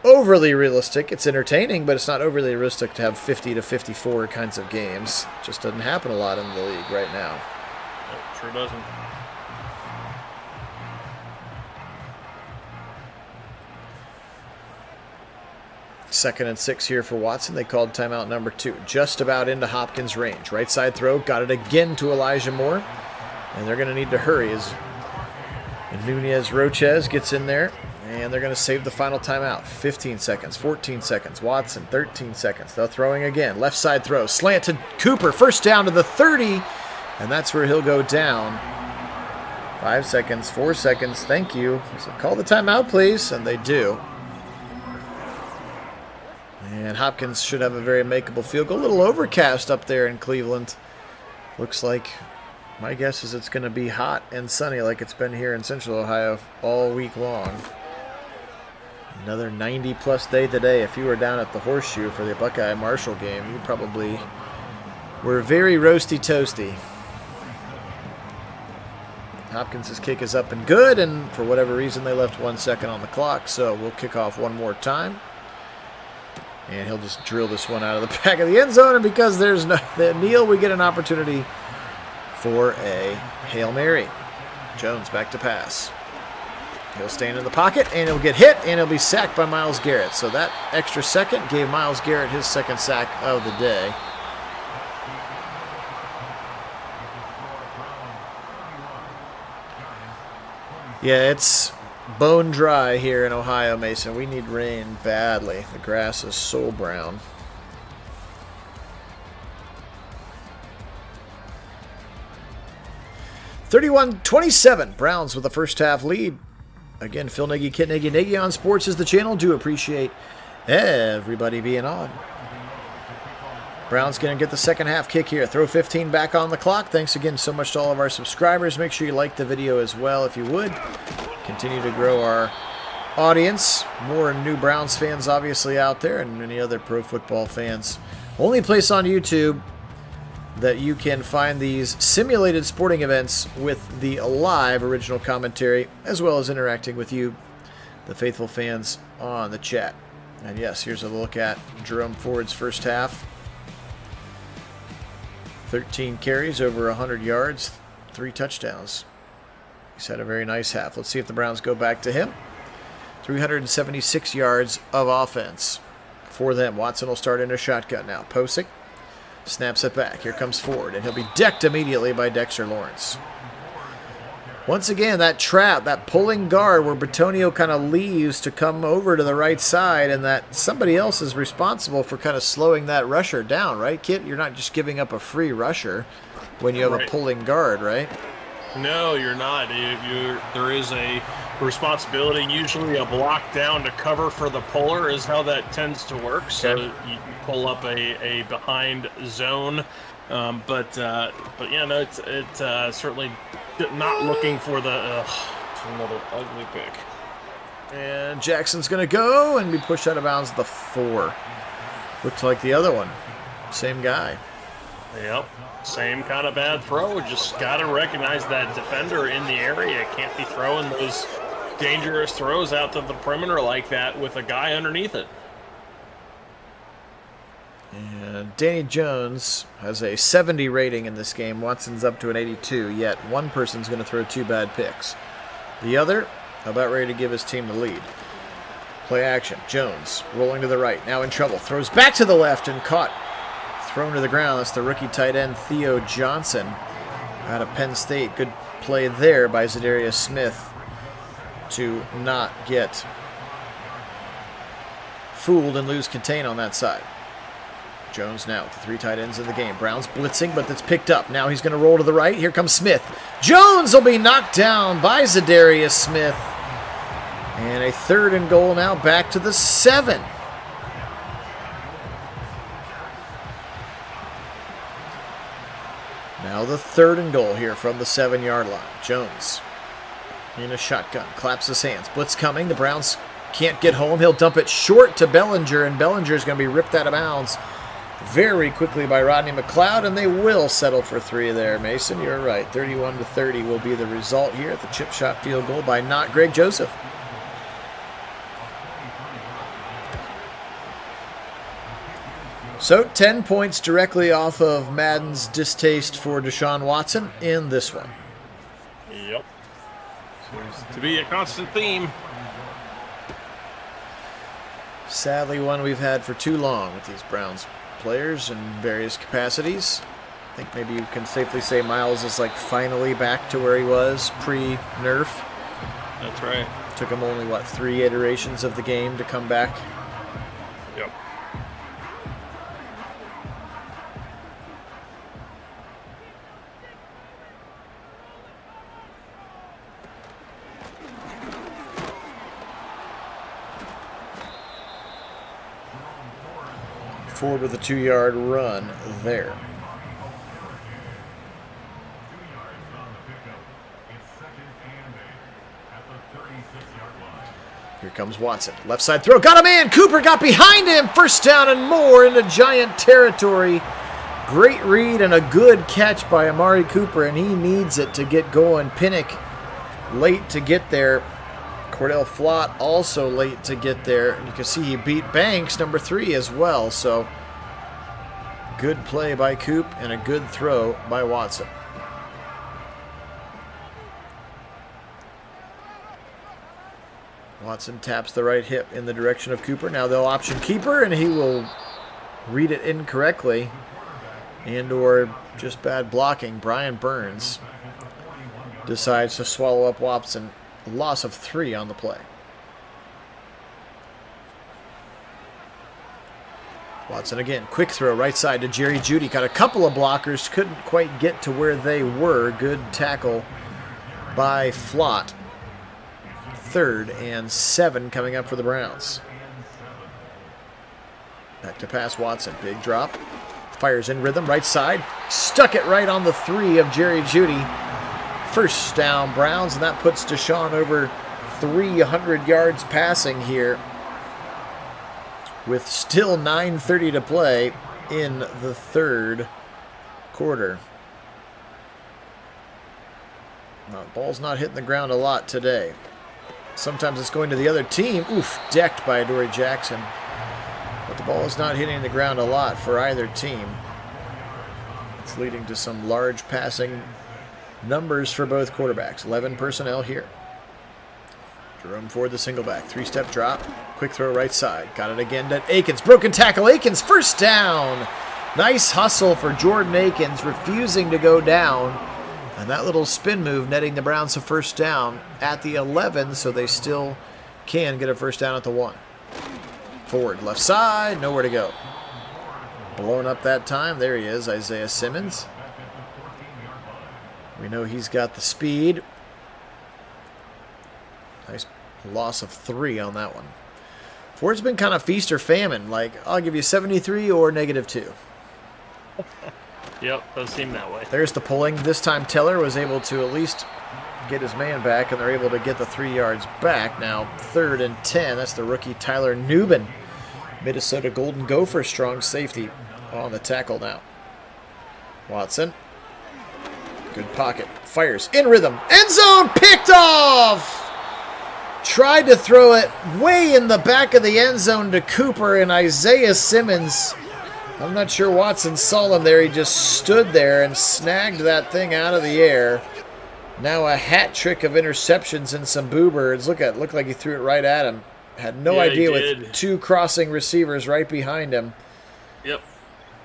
overly realistic. It's entertaining, but it's not overly realistic to have 50 to 54 kinds of games. It just doesn't happen a lot in the league right now. It sure doesn't. Second and 6 here for Watson. They called timeout number 2. Just about into Hopkins' range. Right side throw. Got it again to Elijah Moore. And they're going to need to hurry as Nunez Rochez gets in there. And they're going to save the final timeout. 15 seconds, 14 seconds. Watson, 13 seconds. They're throwing again. Left side throw. Slant to Cooper. First down to the 30. And that's where he'll go down. 5 seconds, 4 seconds. Thank you. So call the timeout, please. And they do. And Hopkins should have a very makeable field goal. A little overcast up there in Cleveland. Looks like, my guess is it's going to be hot and sunny like it's been here in Central Ohio all week long. Another 90-plus day today. If you were down at the Horseshoe for the Buckeye-Marshall game, you probably were very roasty-toasty. Hopkins' kick is up and good, and for whatever reason they left 1 second on the clock, so we'll kick off one more time. And he'll just drill this one out of the back of the end zone, and because there's no Neal, we get an opportunity for a Hail Mary. Jones back to pass. He'll stand in the pocket, and he'll get hit, and he'll be sacked by Myles Garrett. So that extra second gave Myles Garrett his second sack of the day. Yeah, it's bone dry here in Ohio, Mason. We need rain badly. The grass is so brown. (31-27). Browns with the first half lead. Again, Phil Nagy, Kit Nagy. Nagy on Sports is the channel. Do appreciate everybody being on. Browns going to get the second half kick here. Throw 15 back on the clock. Thanks again so much to all of our subscribers. Make sure you like the video as well if you would. Continue to grow our audience. More new Browns fans obviously out there, and many other pro football fans. Only place on YouTube that you can find these simulated sporting events with the live original commentary, as well as interacting with you, the faithful fans, on the chat. And yes, here's a look at Jerome Ford's first half. 13 carries, over 100 yards, 3 touchdowns. He's had a very nice half. Let's see if the Browns go back to him. 376 yards of offense for them. Watson will start in a shotgun now. Posick snaps it back. Here comes Ford, and he'll be decked immediately by Dexter Lawrence. Once again, that trap, that pulling guard where Bitonio kind of leaves to come over to the right side, and that somebody else is responsible for kind of slowing that rusher down, right, Kit? You're not just giving up a free rusher when you have a pulling guard, right? No, you're not. There is a responsibility, usually a block down to cover for the puller is how that tends to work. So you pull up a behind zone. But yeah, no, it's certainly not looking for the another ugly pick. And Jackson's going to go and be pushed out of bounds at the 4. Looks like the other one. Same guy. Yep. Same kind of bad throw. Just got to recognize that defender in the area. Can't be throwing those dangerous throws out to the perimeter like that with a guy underneath it. And Danny Jones has a 70 rating in this game. Watson's up to an 82, yet one person's going to throw 2 bad picks. The other, about ready to give his team the lead. Play action. Jones rolling to the right, now in trouble. Throws back to the left and caught. Thrown to the ground. That's the rookie tight end Theo Johnson out of Penn State. Good play there by Za'Darius Smith to not get fooled and lose contain on that side. Jones now with the 3 tight ends in the game. Browns blitzing, but that's picked up. Now he's going to roll to the right. Here comes Smith. Jones will be knocked down by Za'Darius Smith. And a 3rd and goal now back to the 7. Now the 3rd and goal here from the 7-yard line. Jones in a shotgun. Claps his hands. Blitz coming. The Browns can't get home. He'll dump it short to Bellinger, and Bellinger's going to be ripped out of bounds very quickly by Rodney McLeod, and they will settle for 3 there. Mason, you're right. 31-30 will be the result here at the chip shot field goal by not Greg Joseph. So 10 points directly off of Madden's distaste for Deshaun Watson in this one. Yep. Seems to be a constant theme. Sadly, one we've had for too long with these Browns players in various capacities. I think maybe you can safely say Myles is like finally back to where he was pre-nerf. That's right. Took him only, what, 3 iterations of the game to come back? Yep. Ford with a 2-yard run there. Here comes Watson. Left side throw. Got a man. Cooper got behind him. First down and more into Giant territory. Great read and a good catch by Amari Cooper, and he needs it to get going. Pinnock late to get there. Cordell Flott also late to get there. And you can see he beat Banks, number 3, as well. So good play by Coop and a good throw by Watson. Watson taps the right hip in the direction of Cooper. Now they'll option keeper, and he will read it incorrectly and or just bad blocking. Brian Burns decides to swallow up Watson. Loss of 3 on the play. Watson again. Quick throw right side to Jerry Jeudy. Got a couple of blockers. Couldn't quite get to where they were. Good tackle by Flott. 3rd and 7 coming up for the Browns. Back to pass Watson. Big drop. Fires in rhythm. Right side. Stuck it right on the 3 of Jerry Jeudy. First down Browns, and that puts Deshaun over 300 yards passing here with still 9:30 to play in the 3rd quarter. Now, the ball's not hitting the ground a lot today. Sometimes it's going to the other team. Oof, decked by Adoree Jackson. But the ball is not hitting the ground a lot for either team. It's leading to some large passing numbers for both quarterbacks. 11 personnel here. Jerome Ford, the single back. 3-step drop. Quick throw right side. Got it again to Akins. Broken tackle. Akins, first down. Nice hustle for Jordan Akins, refusing to go down. And that little spin move netting the Browns a first down at the 11, so they still can get a first down at the 1. Ford, left side, nowhere to go. Blown up that time. There he is, Isaiah Simmons. We know he's got the speed. Nice loss of 3 on that one. Ford's been kind of feast or famine. Like, I'll give you 73 or -2. Yep, does seem that way. There's the pulling. This time Teller was able to at least get his man back, and they're able to get the 3 yards back. Now 3rd and 10. That's the rookie Tyler Newbin. Minnesota Golden Gopher strong safety on the tackle now. Watson. Good pocket. Fires in rhythm. End zone picked off! Tried to throw it way in the back of the end zone to Cooper, and Isaiah Simmons, I'm not sure Watson saw him there. He just stood there and snagged that thing out of the air. Now a hat trick of interceptions and some boo birds. Looked like he threw it right at him. Had no idea with 2 crossing receivers right behind him. Yep.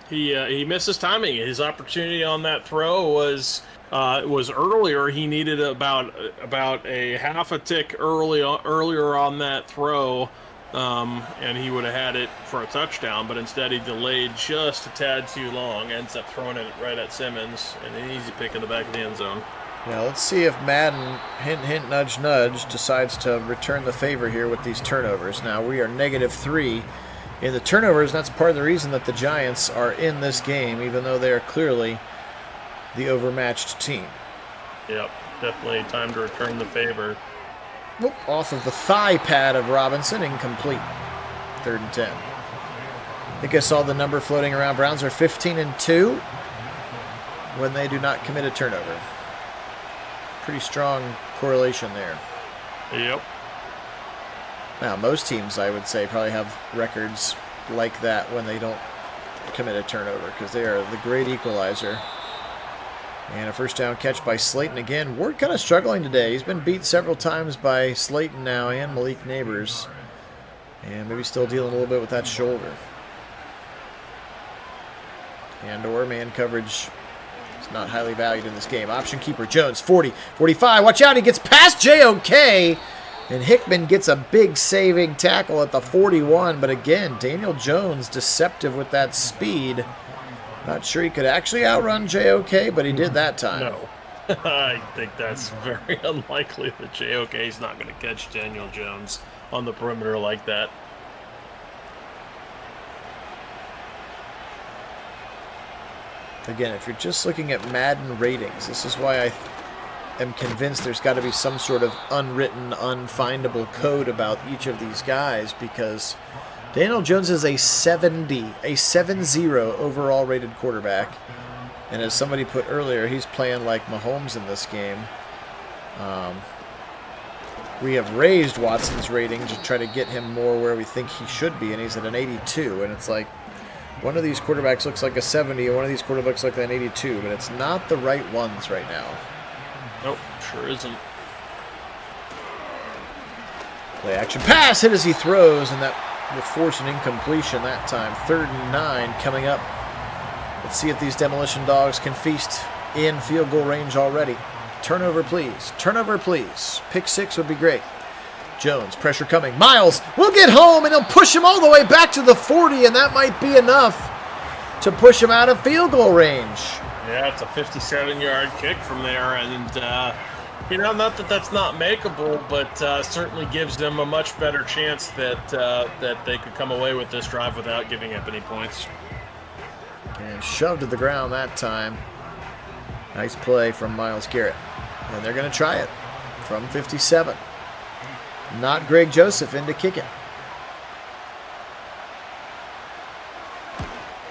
He missed his timing. His opportunity on that throw was earlier. He needed about a half a tick earlier on that throw, and he would have had it for a touchdown. But instead, he delayed just a tad too long. Ends up throwing it right at Simmons, and an easy pick in the back of the end zone. Yeah, let's see if Madden, hint, hint, nudge, nudge, decides to return the favor here with these turnovers. Now, we are -3 in the turnovers. That's part of the reason that the Giants are in this game, even though they are clearly the overmatched team. Yep, definitely time to return the favor. Nope, off of the thigh pad of Robinson, incomplete. 3rd and 10. I think I saw the number floating around. Browns are 15-2 when they do not commit a turnover. Pretty strong correlation there. Yep. Now, most teams, I would say, probably have records like that when they don't commit a turnover, because they are the great equalizer. And a first down catch by Slayton again. Ward kind of struggling today. He's been beat several times by Slayton now and Malik Neighbors. And maybe still dealing a little bit with that shoulder. And or man coverage He's not highly valued in this game. Option keeper Jones, 40, 45. Watch out, he gets past JOK. And Hickman gets a big saving tackle at the 41. But again, Daniel Jones deceptive with that speed. Not sure he could actually outrun JOK, but he did that time. No. I think that's very unlikely that JOK is not going to catch Daniel Jones on the perimeter like that. Again, if you're just looking at Madden ratings, this is why I am convinced there's got to be some sort of unwritten, unfindable code about each of these guys, because Daniel Jones is a 70 overall rated quarterback. And as somebody put earlier, he's playing like Mahomes in this game. We have raised Watson's rating to try to get him more where we think he should be, and he's at an 82. And it's like, one of these quarterbacks looks like a 70, and one of these quarterbacks looks like an 82, but it's not the right ones right now. Nope, sure isn't. Play action pass, hit as he throws, and that will force an incompletion that time. 3rd and 9 coming up. Let's see if these demolition dogs can feast in field goal range already. Turnover, please. Turnover, please. Pick 6 would be great. Jones, pressure coming. Miles will get home, and he'll push him all the way back to the 40, and that might be enough to push him out of field goal range. Yeah, it's a 57-yard kick from there, and, not that that's not makeable, but certainly gives them a much better chance that they could come away with this drive without giving up any points. And shoved to the ground that time. Nice play from Myles Garrett. And they're going to try it from 57. Not Greg Joseph in to kick it.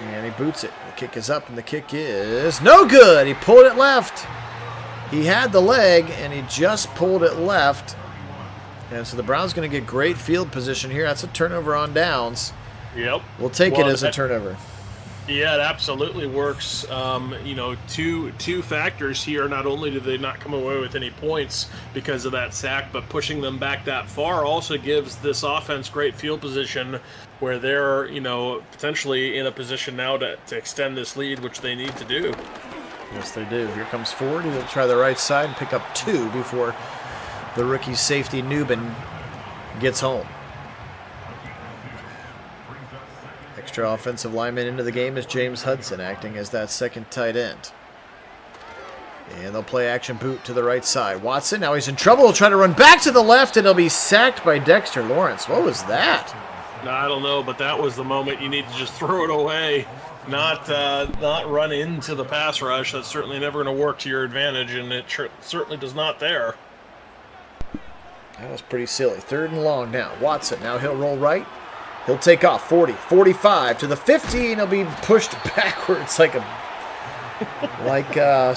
And he boots it. The kick is up, and the kick is no good. He pulled it left. He had the leg, and he just pulled it left. And so the Browns going to get great field position here. That's a turnover on downs. Yep. We'll take it as a turnover. Yeah, it absolutely works. Two factors here. Not only do they not come away with any points because of that sack, but pushing them back that far also gives this offense great field position where they're, potentially in a position now to extend this lead, which they need to do. Yes, they do. Here comes Ford. He'll try the right side and pick up 2 before the rookie safety Newbin gets home. Extra offensive lineman into the game is James Hudson, acting as that second tight end. And they'll play action boot to the right side. Watson, now he's in trouble. He'll try to run back to the left, and he'll be sacked by Dexter Lawrence. What was that? I don't know, but that was the moment you need to just throw it away, not run into the pass rush. That's certainly never going to work to your advantage, and it certainly does not there. That was pretty silly. 3rd and long now. Watson, now he'll roll right. He'll take off 40, 45 to the 50, and he'll be pushed backwards like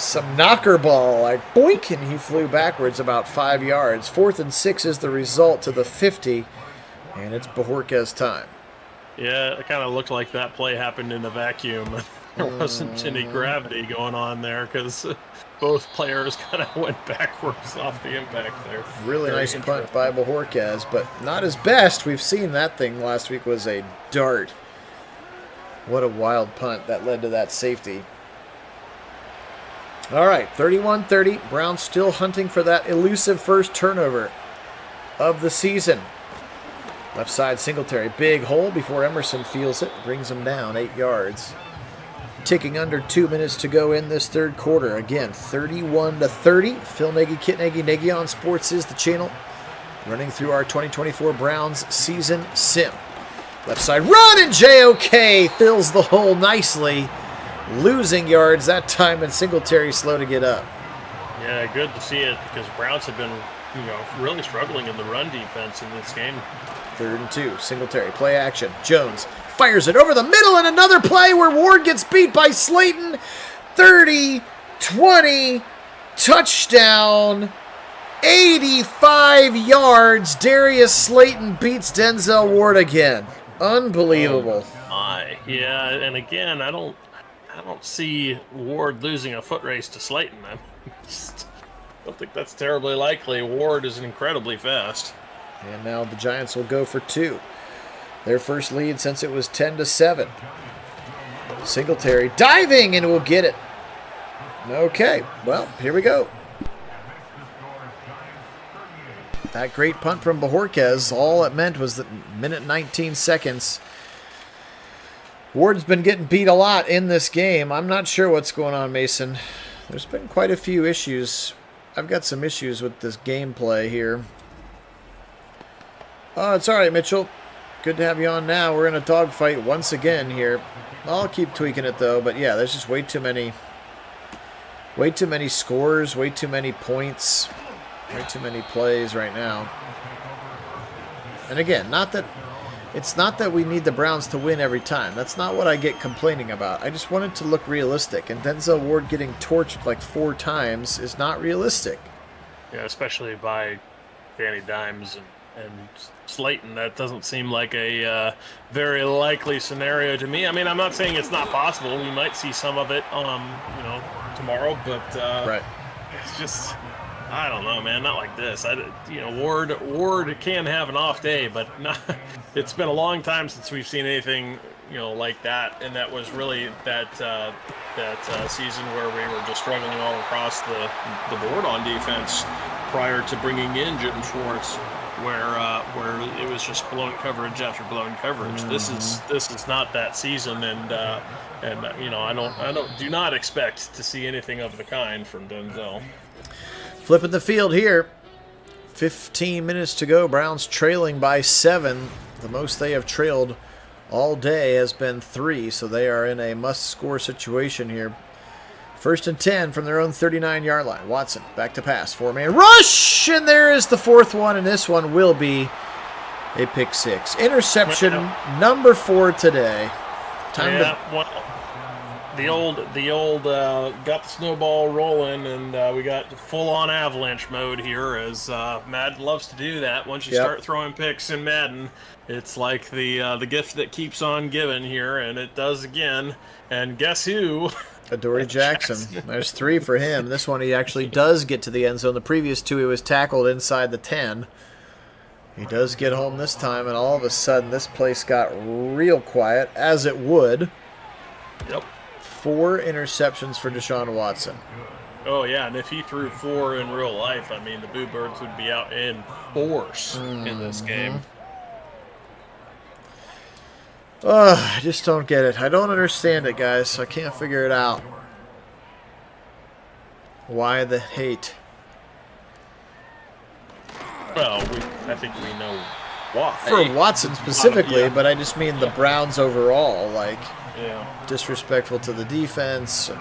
some knocker ball. Like boink, and he flew backwards about 5 yards. 4th and 6 is the result to the 50, and it's Bajorquez's time. Yeah, it kind of looked like that play happened in a vacuum. There wasn't any gravity going on there because both players kind of went backwards off the impact there. Really nice punt by Bajorquez, but not his best. We've seen that thing last week was a dart. What a wild punt that led to that safety. All right, 31-30. Browns still hunting for that elusive first turnover of the season. Left side Singletary, big hole before Emerson feels it. Brings him down 8 yards. Ticking under 2 minutes to go in this third quarter. Again, 31-30. Phil Nagy, Kit Nagy, Nagy on Sports is the channel. Running through our 2024 Browns season sim. Left side run, and JOK fills the hole nicely. Losing yards that time, and Singletary slow to get up. Yeah, good to see it because Browns have been, really struggling in the run defense in this game. 3rd and 2. Singletary, play action. Jones fires it over the middle, and another play where Ward gets beat by Slayton. 30-20, touchdown, 85 yards. Darius Slayton beats Denzel Ward again. Unbelievable. Yeah, and again, I don't see Ward losing a foot race to Slayton. I don't think that's terribly likely. Ward is incredibly fast. And now the Giants will go for 2. Their first lead since it was 10-7. Singletary diving, and will get it. Okay, well, here we go. That great punt from Bajorquez, all it meant was that minute 19 seconds. Ward's been getting beat a lot in this game. I'm not sure what's going on, Mason. There's been quite a few issues. I've got some issues with this gameplay here. Oh, it's all right, Mitchell. Good to have you on now. We're in a dogfight once again here. I'll keep tweaking it, though. But, yeah, there's just way too many scores, way too many points, way too many plays right now. And, again, it's not that we need the Browns to win every time. That's not what I get complaining about. I just want it to look realistic. And Denzel Ward getting torched like 4 times is not realistic. Yeah, especially by Danny Dimes and Slayton. That doesn't seem like a very likely scenario to me. I mean, I'm not saying it's not possible. We might see some of it, tomorrow. But right. It's just, I don't know, man. Not like this. Ward can have an off day, but not. It's been a long time since we've seen anything, like that. And that was really that season where we were just struggling all across the board on defense prior to bringing in Jim Schwartz, where it was just blown coverage after blown coverage. Mm-hmm. This is not that season, and I do not expect to see anything of the kind from Denzel. Flipping the field here. 15 minutes to go. Browns trailing by 7. The most they have trailed all day has been 3, so they are in a must-score situation here. 1st and 10 from their own 39-yard line. Watson back to pass. 4-man rush, and there is the 4th one, and this one will be a pick 6. Interception number 4 today. The old got the snowball rolling, and we got full-on avalanche mode here, as Madden loves to do that. Once you start throwing picks in Madden, it's like the gift that keeps on giving here, and it does again. And guess who? Adoree Jackson. There's 3 for him. This one he actually does get to the end zone. The previous 2 he was tackled inside the 10. He does get home this time, and all of a sudden this place got real quiet, as it would. Yep. 4 interceptions for Deshaun Watson. Oh, yeah, and if he threw 4 in real life, I mean, the Boo Birds would be out in force in this game. I just don't get it. I don't understand it, guys. I can't figure it out. Why the hate? Well, I think we know why. For Watson specifically, but I just mean the Browns overall. Disrespectful to the defense, and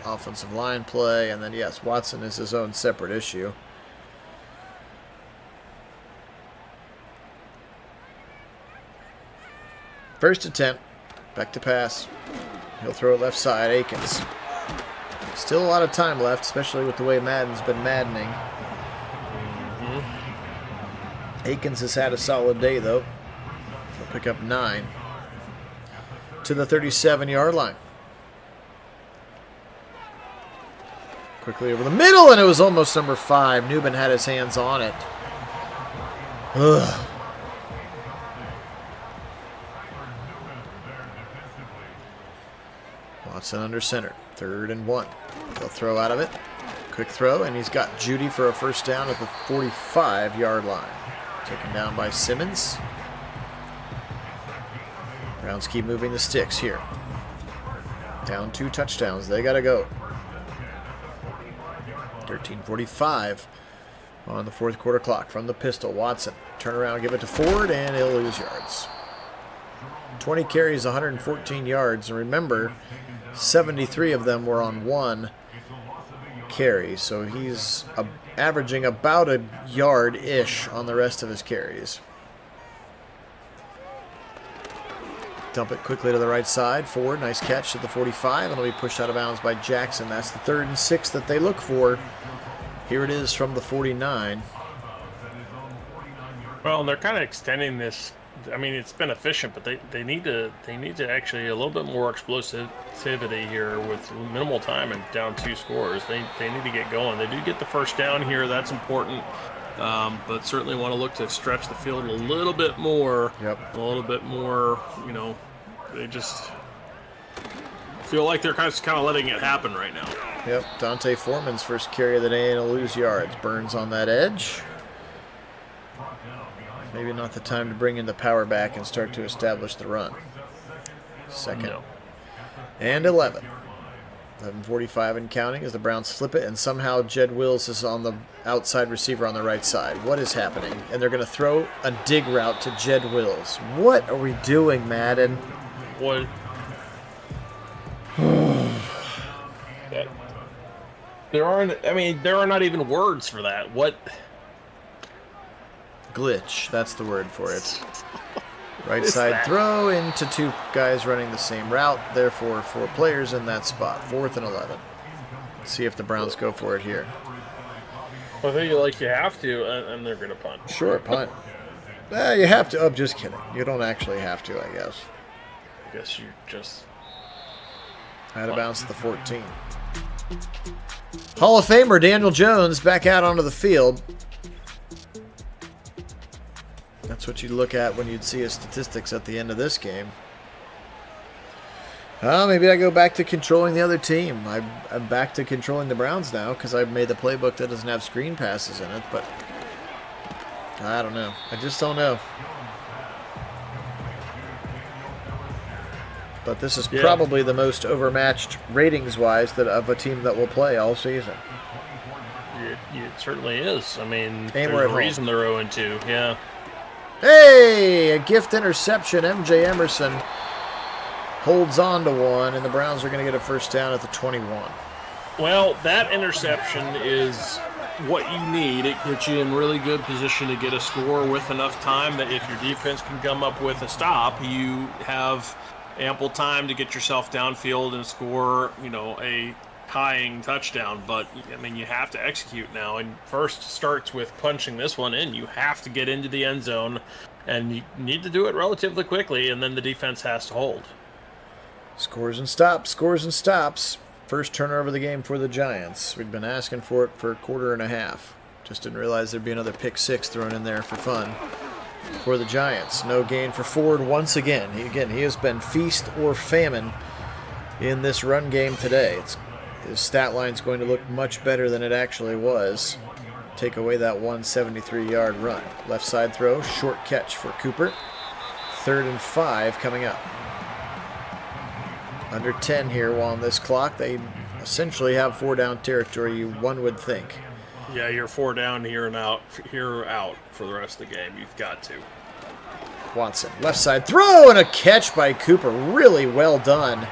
offensive line play, and then, yes, Watson is his own separate issue. First attempt, back to pass. He'll throw it left side, Akins. Still a lot of time left, especially with the way Madden's been maddening. Akins has had a solid day, though. He'll pick up 9. To the 37-yard line. Quickly over the middle, and it was almost number 5. Newman had his hands on it. Ugh. Watson under center. 3rd and 1. They'll throw out of it. Quick throw, and he's got Judy for a first down at the 45-yard line. Taken down by Simmons. Browns keep moving the sticks here. Down 2 touchdowns. They got to go. 13:45 on the 4th quarter clock from the pistol. Watson. Turn around, give it to Ford, and he'll lose yards. 20 carries, 114 yards. And remember, 73 of them were on 1 carry. So he's averaging about a yard-ish on the rest of his carries. Dump it quickly to the right side. Ford, nice catch at the 45, and it'll be pushed out of bounds by Jackson. That's the 3rd and 6 that they look for. Here it is from the 49. Well, they're kind of extending this. I mean, it's been efficient, but they need to actually a little bit more explosivity here with minimal time and down 2 scores. They need to get going. They do get the first down here. That's important. But certainly want to look to stretch the field a little bit more. Yep. A little bit more, they just feel like they're kind of letting it happen right now. Yep, Dante Foreman's first carry of the day, and he'll lose yards. Burns on that edge. Maybe not the time to bring in the power back and start to establish the run. Second. No. And 11. 11:45 and counting as the Browns flip it, and somehow Jed Wills is on the outside receiver on the right side. What is happening? And they're going to throw a dig route to Jed Wills. What are we doing, Madden? What? There are not even words for that. What? Glitch. That's the word for it. Right Is side that? throw into two guys running the same route. Therefore, 4 players in that spot. 4th and 11. See if the Browns go for it here. I think you have to, and they're going to punt. Sure, punt. You have to. Oh, just kidding. You don't actually have to, I guess. I guess you just... Out of bounds at the 14. Hall of Famer Daniel Jones back out onto the field. That's what you'd look at when you'd see his statistics at the end of this game. Maybe I go back to controlling the other team. I'm back to controlling the Browns now because I've made the playbook that doesn't have screen passes in it, but I don't know. I just don't know. But this is probably the most overmatched ratings-wise of a team that will play all season. It certainly is. I mean, And we're there's at a reason they're 0-2. Yeah. Hey! A gift interception. MJ Emerson holds on to one, and the Browns are going to get a first down at the 21. Well, that interception is what you need. It puts you in really good position to get a score with enough time that if your defense can come up with a stop, you have ample time to get yourself downfield and score, a tying touchdown. But, you have to execute now. And first starts with punching this one in. You have to get into the end zone, and you need to do it relatively quickly, and then the defense has to hold. Scores and stops, scores and stops. First turnover of the game for the Giants. We'd been asking for it for a quarter and a half. Just didn't realize there'd be another pick 6 thrown in there for fun for the Giants. No gain for Ford once again. He has been feast or famine in this run game today. His stat line's going to look much better than it actually was. Take away that 173-yard run. Left side throw, short catch for Cooper. 3rd and 5 coming up. Under 10 here while on this clock. They essentially have 4 down territory, one would think. Yeah, you're 4 down here and out for the rest of the game. You've got to. Watson, left side throw and a catch by Cooper. Really well done.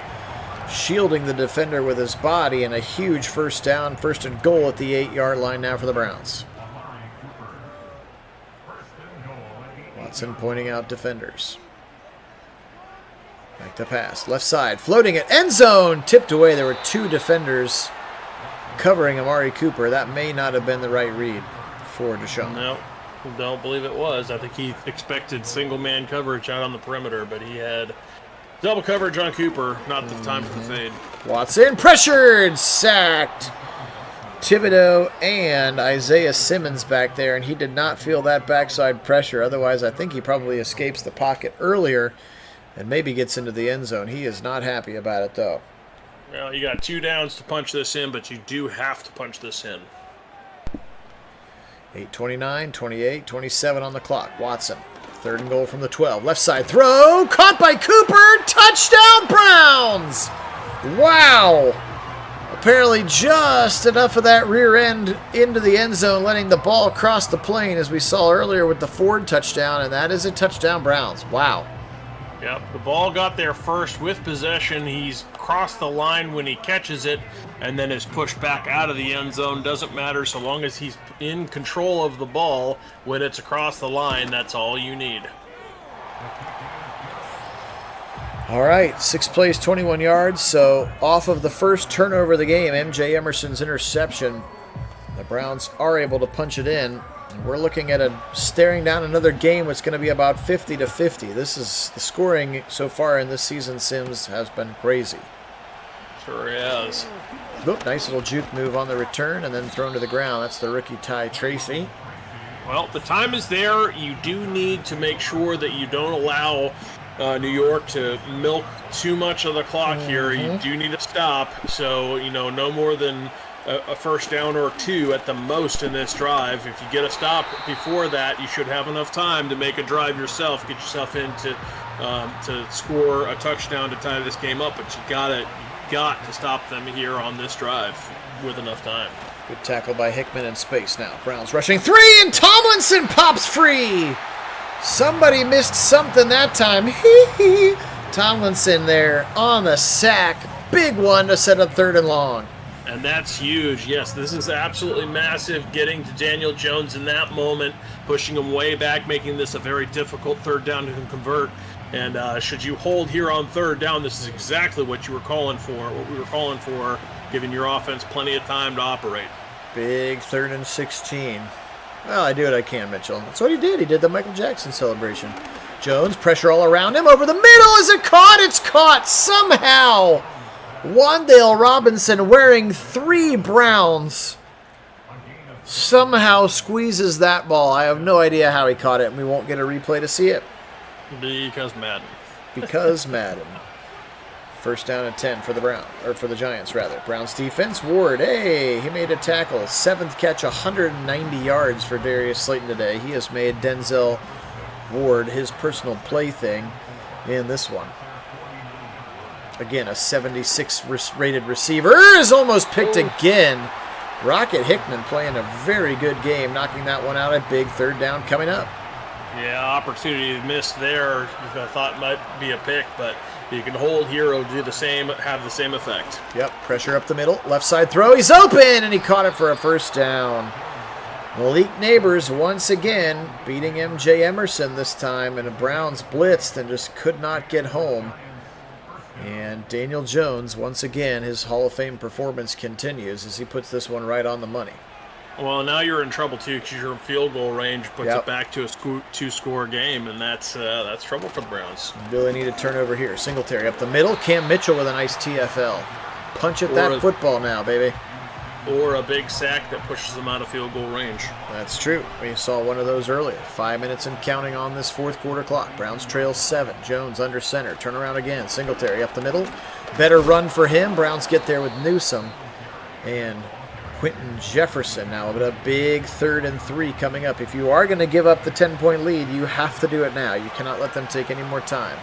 Shielding the defender with his body, and a huge first down, 1st and goal at the 8-yard line now for the Browns. Watson pointing out defenders. Back to pass. Left side. Floating it. End zone. Tipped away. There were 2 defenders covering Amari Cooper. That may not have been the right read for Deshaun. No, don't believe it was. I think he expected single-man coverage out on the perimeter, but he had double coverage on Cooper. Not the time for the fade. Watson pressured. Sacked. Thibodeau and Isaiah Simmons back there, and he did not feel that backside pressure. Otherwise, I think he probably escapes the pocket earlier and maybe gets into the end zone. He is not happy about it, though. Well, you got 2 downs to punch this in, but you do have to punch this in. 8:29, 28, 27 on the clock. Watson, 3rd and goal from the 12. Left side throw, caught by Cooper. Touchdown, Browns! Wow! Apparently just enough of that rear end into the end zone, letting the ball cross the plane, as we saw earlier with the Ford touchdown, and that is a touchdown, Browns. Wow. Yep, the ball got there first with possession. He's crossed the line when he catches it and then is pushed back out of the end zone. Doesn't matter so long as he's in control of the ball when it's across the line. That's all you need. All right, 6 plays, 21 yards. So off of the first turnover of the game, MJ Emerson's interception, the Browns are able to punch it in. We're looking at staring down another game that's going to be about 50-50. This is the scoring so far in this season, Sims, has been crazy. Sure is. Oop, nice little juke move on the return and then thrown to the ground. That's the rookie Ty Tracy. Well, the time is there. You do need to make sure that you don't allow New York to milk too much of the clock here. You do need to stop. So, no more than a first down or 2 at the most in this drive. If you get a stop before that, you should have enough time to make a drive yourself, get yourself in to score a touchdown to tie this game up. But you got to stop them here on this drive with enough time. Good tackle by Hickman in space now. Browns rushing 3, and Tomlinson pops free. Somebody missed something that time. Tomlinson there on the sack. Big one to set up 3rd and long. And that's huge. Yes, this is absolutely massive, getting to Daniel Jones in that moment, pushing him way back, making this a very difficult 3rd down to convert. And should you hold here on 3rd down, this is exactly what we were calling for, giving your offense plenty of time to operate. Big 3rd and 16. Well, I do what I can, Mitchell. That's what he did. He did the Michael Jackson celebration. Jones, pressure all around him. Over the middle. Is it caught? It's caught somehow. Wan'Dale Robinson, wearing 3 Browns, somehow squeezes that ball. I have no idea how he caught it, and we won't get a replay to see it. Because Madden. Because Madden. First down and 10 for the Giants, rather. Browns defense. Ward, hey, he made a tackle. 7th catch, 190 yards for Darius Slayton today. He has made Denzel Ward his personal plaything in this one. Again, a 76 rated receiver is almost picked again. Rocket Hickman playing a very good game, knocking that one out. A big 3rd down coming up. Yeah, opportunity missed there. I thought it might be a pick, but you can hold here, it'll do the same, have the same effect. Yep, pressure up the middle, left side throw, he's open, and he caught it for a 1st down. Malik Neighbors once again beating MJ Emerson this time, and the Browns blitzed and just could not get home. And Daniel Jones, once again, his Hall of Fame performance continues as he puts this one right on the money. Well, now you're in trouble, too, because your field goal range puts it back to a 2-score game, and that's trouble for the Browns. Really need a turnover here. Singletary up the middle. Cam Mitchell with a nice TFL. Punch at that football now, baby. Or a big sack that pushes them out of field goal range. That's true. We saw one of those earlier. 5 minutes and counting on this 4th quarter clock. Browns trail 7. Jones under center. Turn around again. Singletary up the middle. Better run for him. Browns get there with Newsome. And Quentin Jefferson now with a big 3rd and 3 coming up. If you are going to give up the 10-point lead, you have to do it now. You cannot let them take any more time.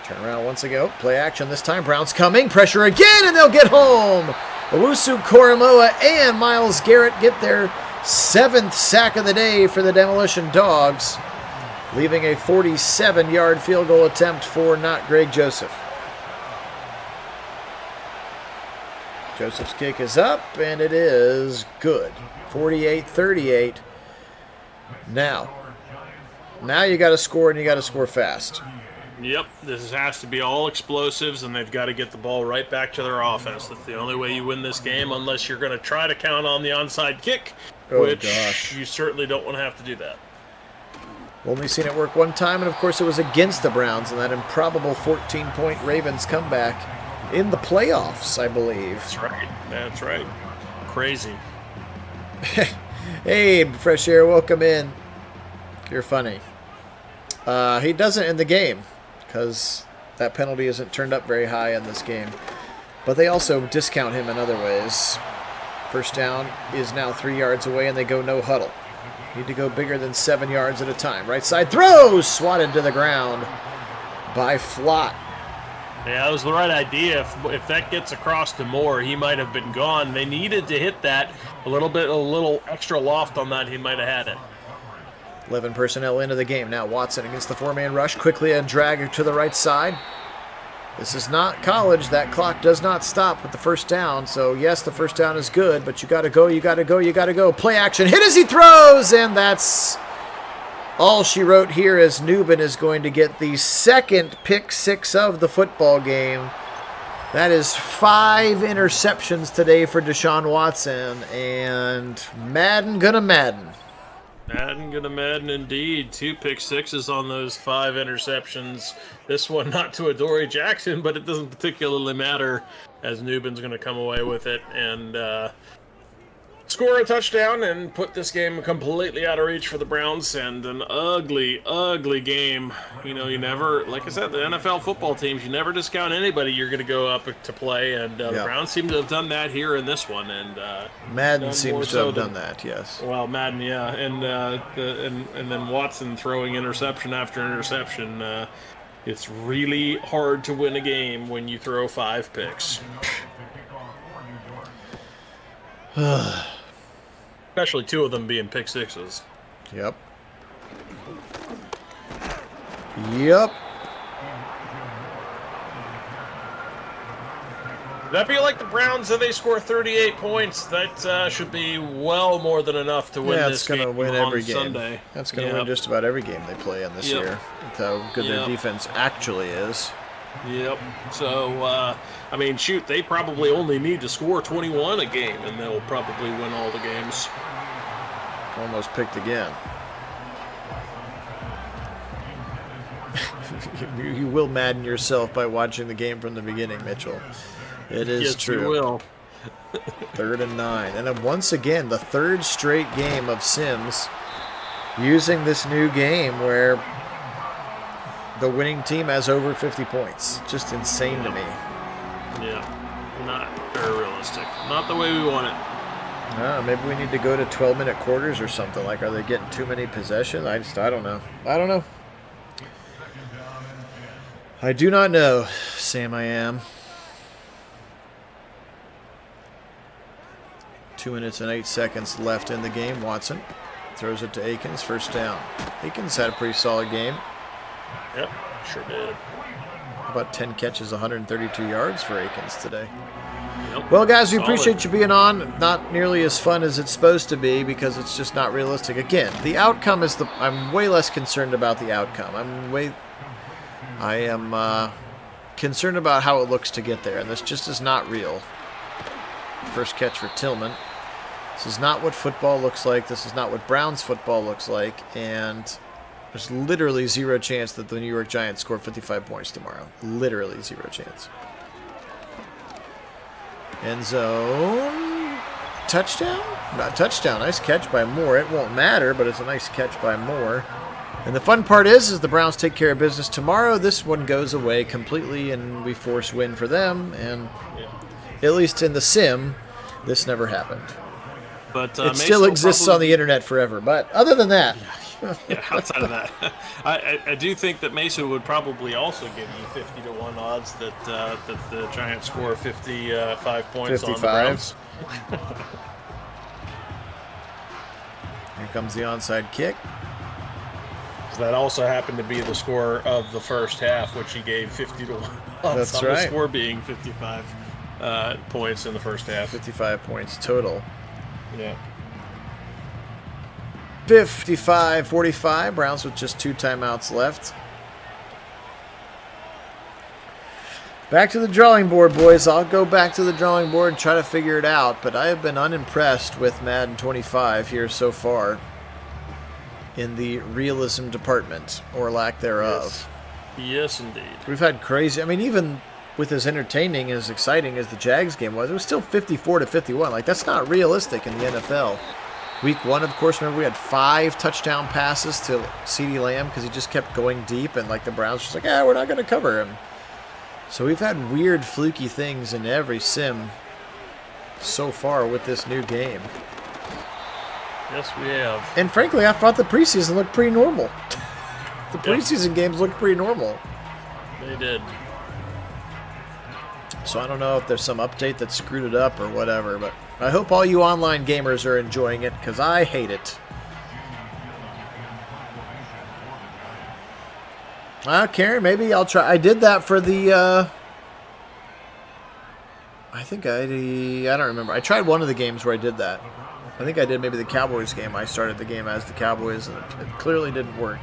Turn around once ago. Play action this time. Browns coming. Pressure again, and they'll get home. Owusu Koromoa and Myles Garrett get their 7th sack of the day for the Demolition Dogs, leaving a 47-yard field goal attempt for not Greg Joseph. Joseph's kick is up, and it is good. 48-38. Now you got to score, and you got to score fast. Yep, this has to be all explosives, and they've got to get the ball right back to their offense. That's the only way you win this game, unless you're going to try to count on the onside kick, which you certainly don't want to have to do that. Only seen it work one time, and of course it was against the Browns in that improbable 14-point Ravens comeback in the playoffs, I believe. That's right. Crazy. Hey, Fresh Air, welcome in. You're funny. He doesn't in the game, because that penalty isn't turned up very high in this game. But they also discount him in other ways. First down is now 3 yards away, and they go no huddle. Need to go bigger than 7 yards at a time. Right side throw, swatted to the ground by Flott. Yeah, that was the right idea. If that gets across to Moore, he might have been gone. They needed to hit that. A little extra loft on that, he might have had it. 11 personnel into the game. Now Watson against the 4-man rush. Quickly a drag to the right side. This is not college. That clock does not stop with the first down. So, yes, the first down is good, but you got to go, you got to go, you got to go. Play action. Hit as he throws, and that's all she wrote here as Newbin is going to get the 2nd pick 6 of the football game. That is 5 interceptions today for Deshaun Watson, and Madden gonna Madden. Madden gonna Madden indeed. 2 pick sixes on those 5 interceptions. This one not to Adoree Jackson, but it doesn't particularly matter as Newbin's gonna come away with it. And score a touchdown and put this game completely out of reach for the Browns, and an ugly, ugly game. You know, you never, like I said, the NFL football teams, you never discount anybody you're going to go up to play, and the Browns seem to have done that here in this one. And Madden seems to have done that, yes. Well, Madden, yeah, and then Watson throwing interception after interception. It's really hard to win a game when you throw 5 picks. Especially 2 of them being pick sixes. Yep. I feel like the Browns, if they score 38 points, that should be well more than enough to win this game. Yeah, it's going to win every game. Sunday. That's going to win just about every game they play in this year. With how good their defense actually is. Yep. So, I mean, shoot, they probably only need to score 21 a game, and they'll probably win all the games. Almost picked again. You will madden yourself by watching the game from the beginning, Mitchell. It is true. You will. 3rd and 9. And then once again, the 3rd straight game of Sims using this new game where the winning team has over 50 points. Just insane to me. Yeah. Not very realistic. Not the way we want it. Maybe we need to go to 12-minute quarters or something. Like, are they getting too many possessions? I don't know. I don't know. I do not know, Sam. I am. 2 minutes and 8 seconds left in the game. Watson throws it to Akins. First down. Akins had a pretty solid game. Yep, sure did. About 10 catches, 132 yards for Akins today. Yep. Well, guys, we appreciate you being on. Not nearly as fun as it's supposed to be because it's just not realistic. Again, the outcome is I'm way less concerned about the outcome. I am concerned about how it looks to get there, and this just is not real. First catch for Tillman. This is not what football looks like. This is not what Browns football looks like, and there's literally zero chance that the New York Giants score 55 points tomorrow. Literally zero chance. End zone. Touchdown? Not touchdown. Nice catch by Moore. It won't matter, but it's a nice catch by Moore. And the fun part is the Browns take care of business tomorrow. This one goes away completely, and we force win for them. And at least in the sim, this never happened. But it still exists on the internet forever. But other than that... Yeah, outside of that, I do think that Mesa would probably also give you 50-1 odds that the Giants score 55 points 55. On the Browns. Here comes the onside kick. That also happened to be the score of the first half, which he gave 50-1 odds on the score being 55 points in the first half. 55 points total. Yeah. 55-45, Browns with just 2 timeouts left. Back to the drawing board, boys. I'll go back to the drawing board and try to figure it out, but I have been unimpressed with Madden 25 here so far in the realism department, or lack thereof. Yes, indeed. We've had crazy... I mean, even with as entertaining and as exciting as the Jags game was, it was still 54-51. Like, that's not realistic in the NFL. Week 1, of course, remember we had 5 touchdown passes to CeeDee Lamb because he just kept going deep, and like the Browns just like, we're not going to cover him. So we've had weird, fluky things in every sim so far with this new game. Yes, we have. And frankly, I thought the preseason looked pretty normal. The preseason games looked pretty normal. They did. So I don't know if there's some update that screwed it up or whatever, but I hope all you online gamers are enjoying it, because I hate it. Karen, maybe I'll try. I did that for the, I don't remember. I tried one of the games where I did that. I think I did maybe the Cowboys game. I started the game as the Cowboys, and it clearly didn't work.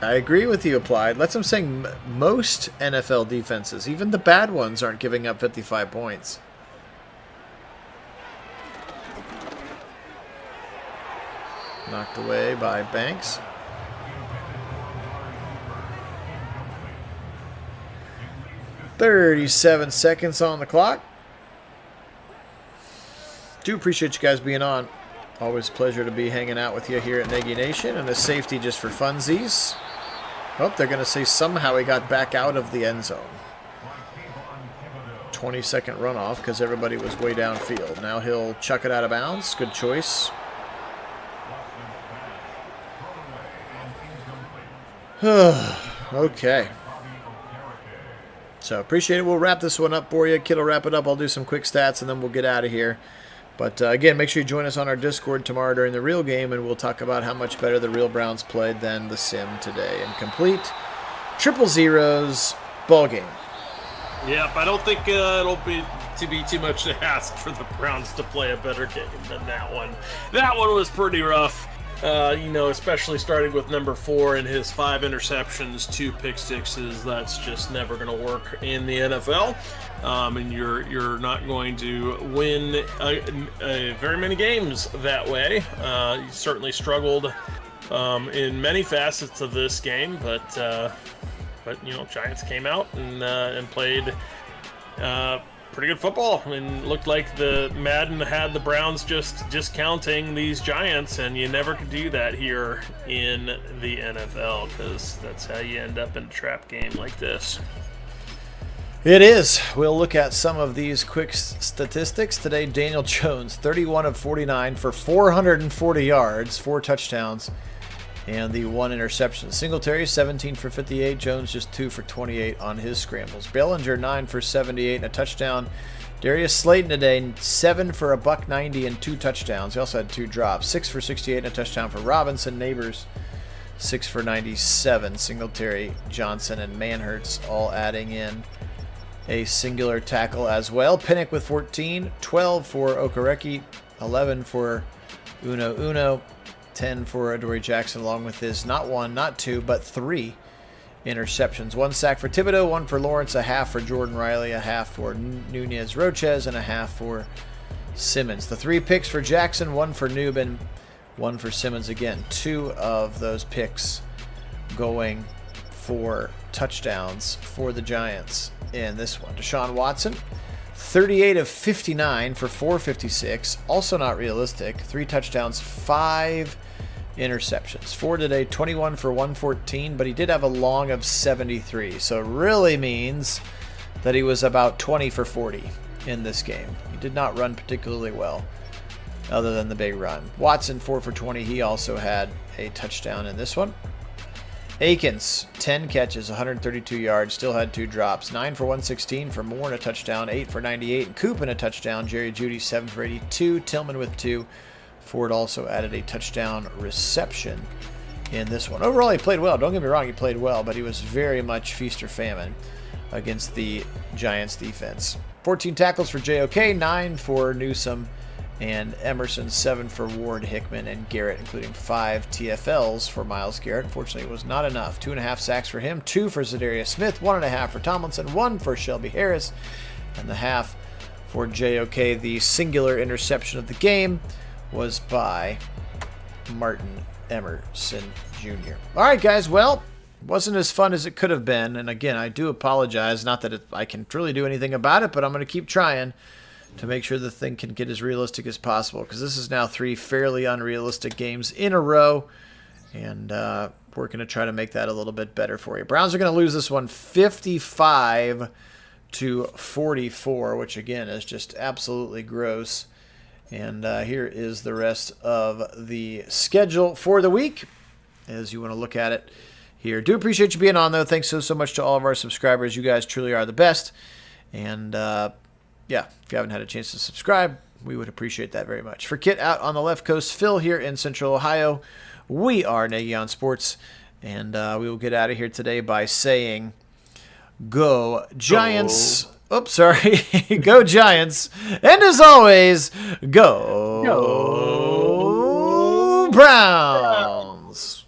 I agree with you, Applied. That's what I'm saying. Most NFL defenses, even the bad ones, aren't giving up 55 points. Knocked away by Banks. 37 seconds on the clock. Do appreciate you guys being on. Always a pleasure to be hanging out with you here at Nagy Nation. And a safety just for funsies. Oh, they're going to say somehow he got back out of the end zone. 20-second runoff because everybody was way downfield. Now he'll chuck it out of bounds. Good choice. Okay. So appreciate it. We'll wrap this one up for you. Kid will wrap it up. I'll do some quick stats and then we'll get out of here. But again, make sure you join us on our Discord tomorrow during the real game, and we'll talk about how much better the real Browns played than the sim today. And complete 000 ball game. Yep, I don't think it'll be too much to ask for the Browns to play a better game than that one. That one was pretty rough. Especially starting with number 4 and his 5 interceptions, 2 pick sixes. That's just never going to work in the NFL. And you're not going to win very many games that way. You certainly struggled in many facets of this game, but Giants came out and played pretty good football. I mean, looked like the Madden had the Browns just discounting these Giants, and you never could do that here in the NFL because that's how you end up in a trap game like this. It is. We'll look at some of these quick statistics today. Daniel Jones, 31 of 49 for 440 yards, 4 touchdowns, and the 1 interception. Singletary, 17 for 58. Jones just 2 for 28 on his scrambles. Bellinger, 9 for 78 and a touchdown. Darius Slayton today, 7 for $190 and 2 touchdowns. He also had 2 drops. 6 for 68 and a touchdown for Robinson. Neighbors, 6 for 97. Singletary, Johnson, and Manhurts all adding in a singular tackle as well. Pinnock with 14. 12 for Okereke. 11 for Uno. 10 for Adoree Jackson, along with his not 1, not 2, but 3 interceptions. 1 sack for Thibodeau, 1 for Lawrence, a half for Jordan Riley, a half for Nunez Roches, and a half for Simmons. The 3 picks for Jackson, 1 for Newbin, 1 for Simmons again. 2 of those picks going for touchdowns for the Giants in this one. Deshaun Watson, 38 of 59 for 456. Also not realistic. 3 touchdowns, 5 interceptions. 4 today, 21 for 114, but he did have a long of 73. So it really means that he was about 20 for 40 in this game. He did not run particularly well other than the big run. Watson, 4 for 20. He also had a touchdown in this one. Akins, 10 catches, 132 yards, still had 2 drops. 9 for 116 for Moore and a touchdown. 8 for 98 and Coop and a touchdown. Jerry Jeudy, 7 for 82. Tillman with 2. Ford also added a touchdown reception in this one. Overall, he played well. Don't get me wrong, he played well, but he was very much feast or famine against the Giants defense. 14 tackles for JOK, 9 for Newsome and Emerson, 7 for Ward, Hickman, and Garrett, including 5 TFLs for Myles Garrett. Unfortunately, it was not enough. 2.5 sacks for him, 2 for Za'Darius Smith, 1.5 for Tomlinson, 1 for Shelby Harris, and the half for JOK. The singular interception of the game was by Martin Emerson Jr. All right, guys. Well, it wasn't as fun as it could have been. And again, I do apologize. Not that I can really do anything about it, but I'm going to keep trying to make sure the thing can get as realistic as possible, because this is now 3 fairly unrealistic games in a row, and we're going to try to make that a little bit better for you. Browns are going to lose this one 55-44, which again is just absolutely gross. And here is the rest of the schedule for the week, as you want to look at it here. Do appreciate you being on, though. Thanks so much to all of our subscribers. You guys truly are the best. And yeah, if you haven't had a chance to subscribe, we would appreciate that very much. For Kit out on the left coast, Phil here in Central Ohio, we are Nagy on Sports, and we will get out of here today by saying, go Giants. Go. Oops, sorry. Go Giants. And as always, go Browns.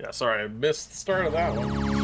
Yeah, sorry, I missed the start of that one.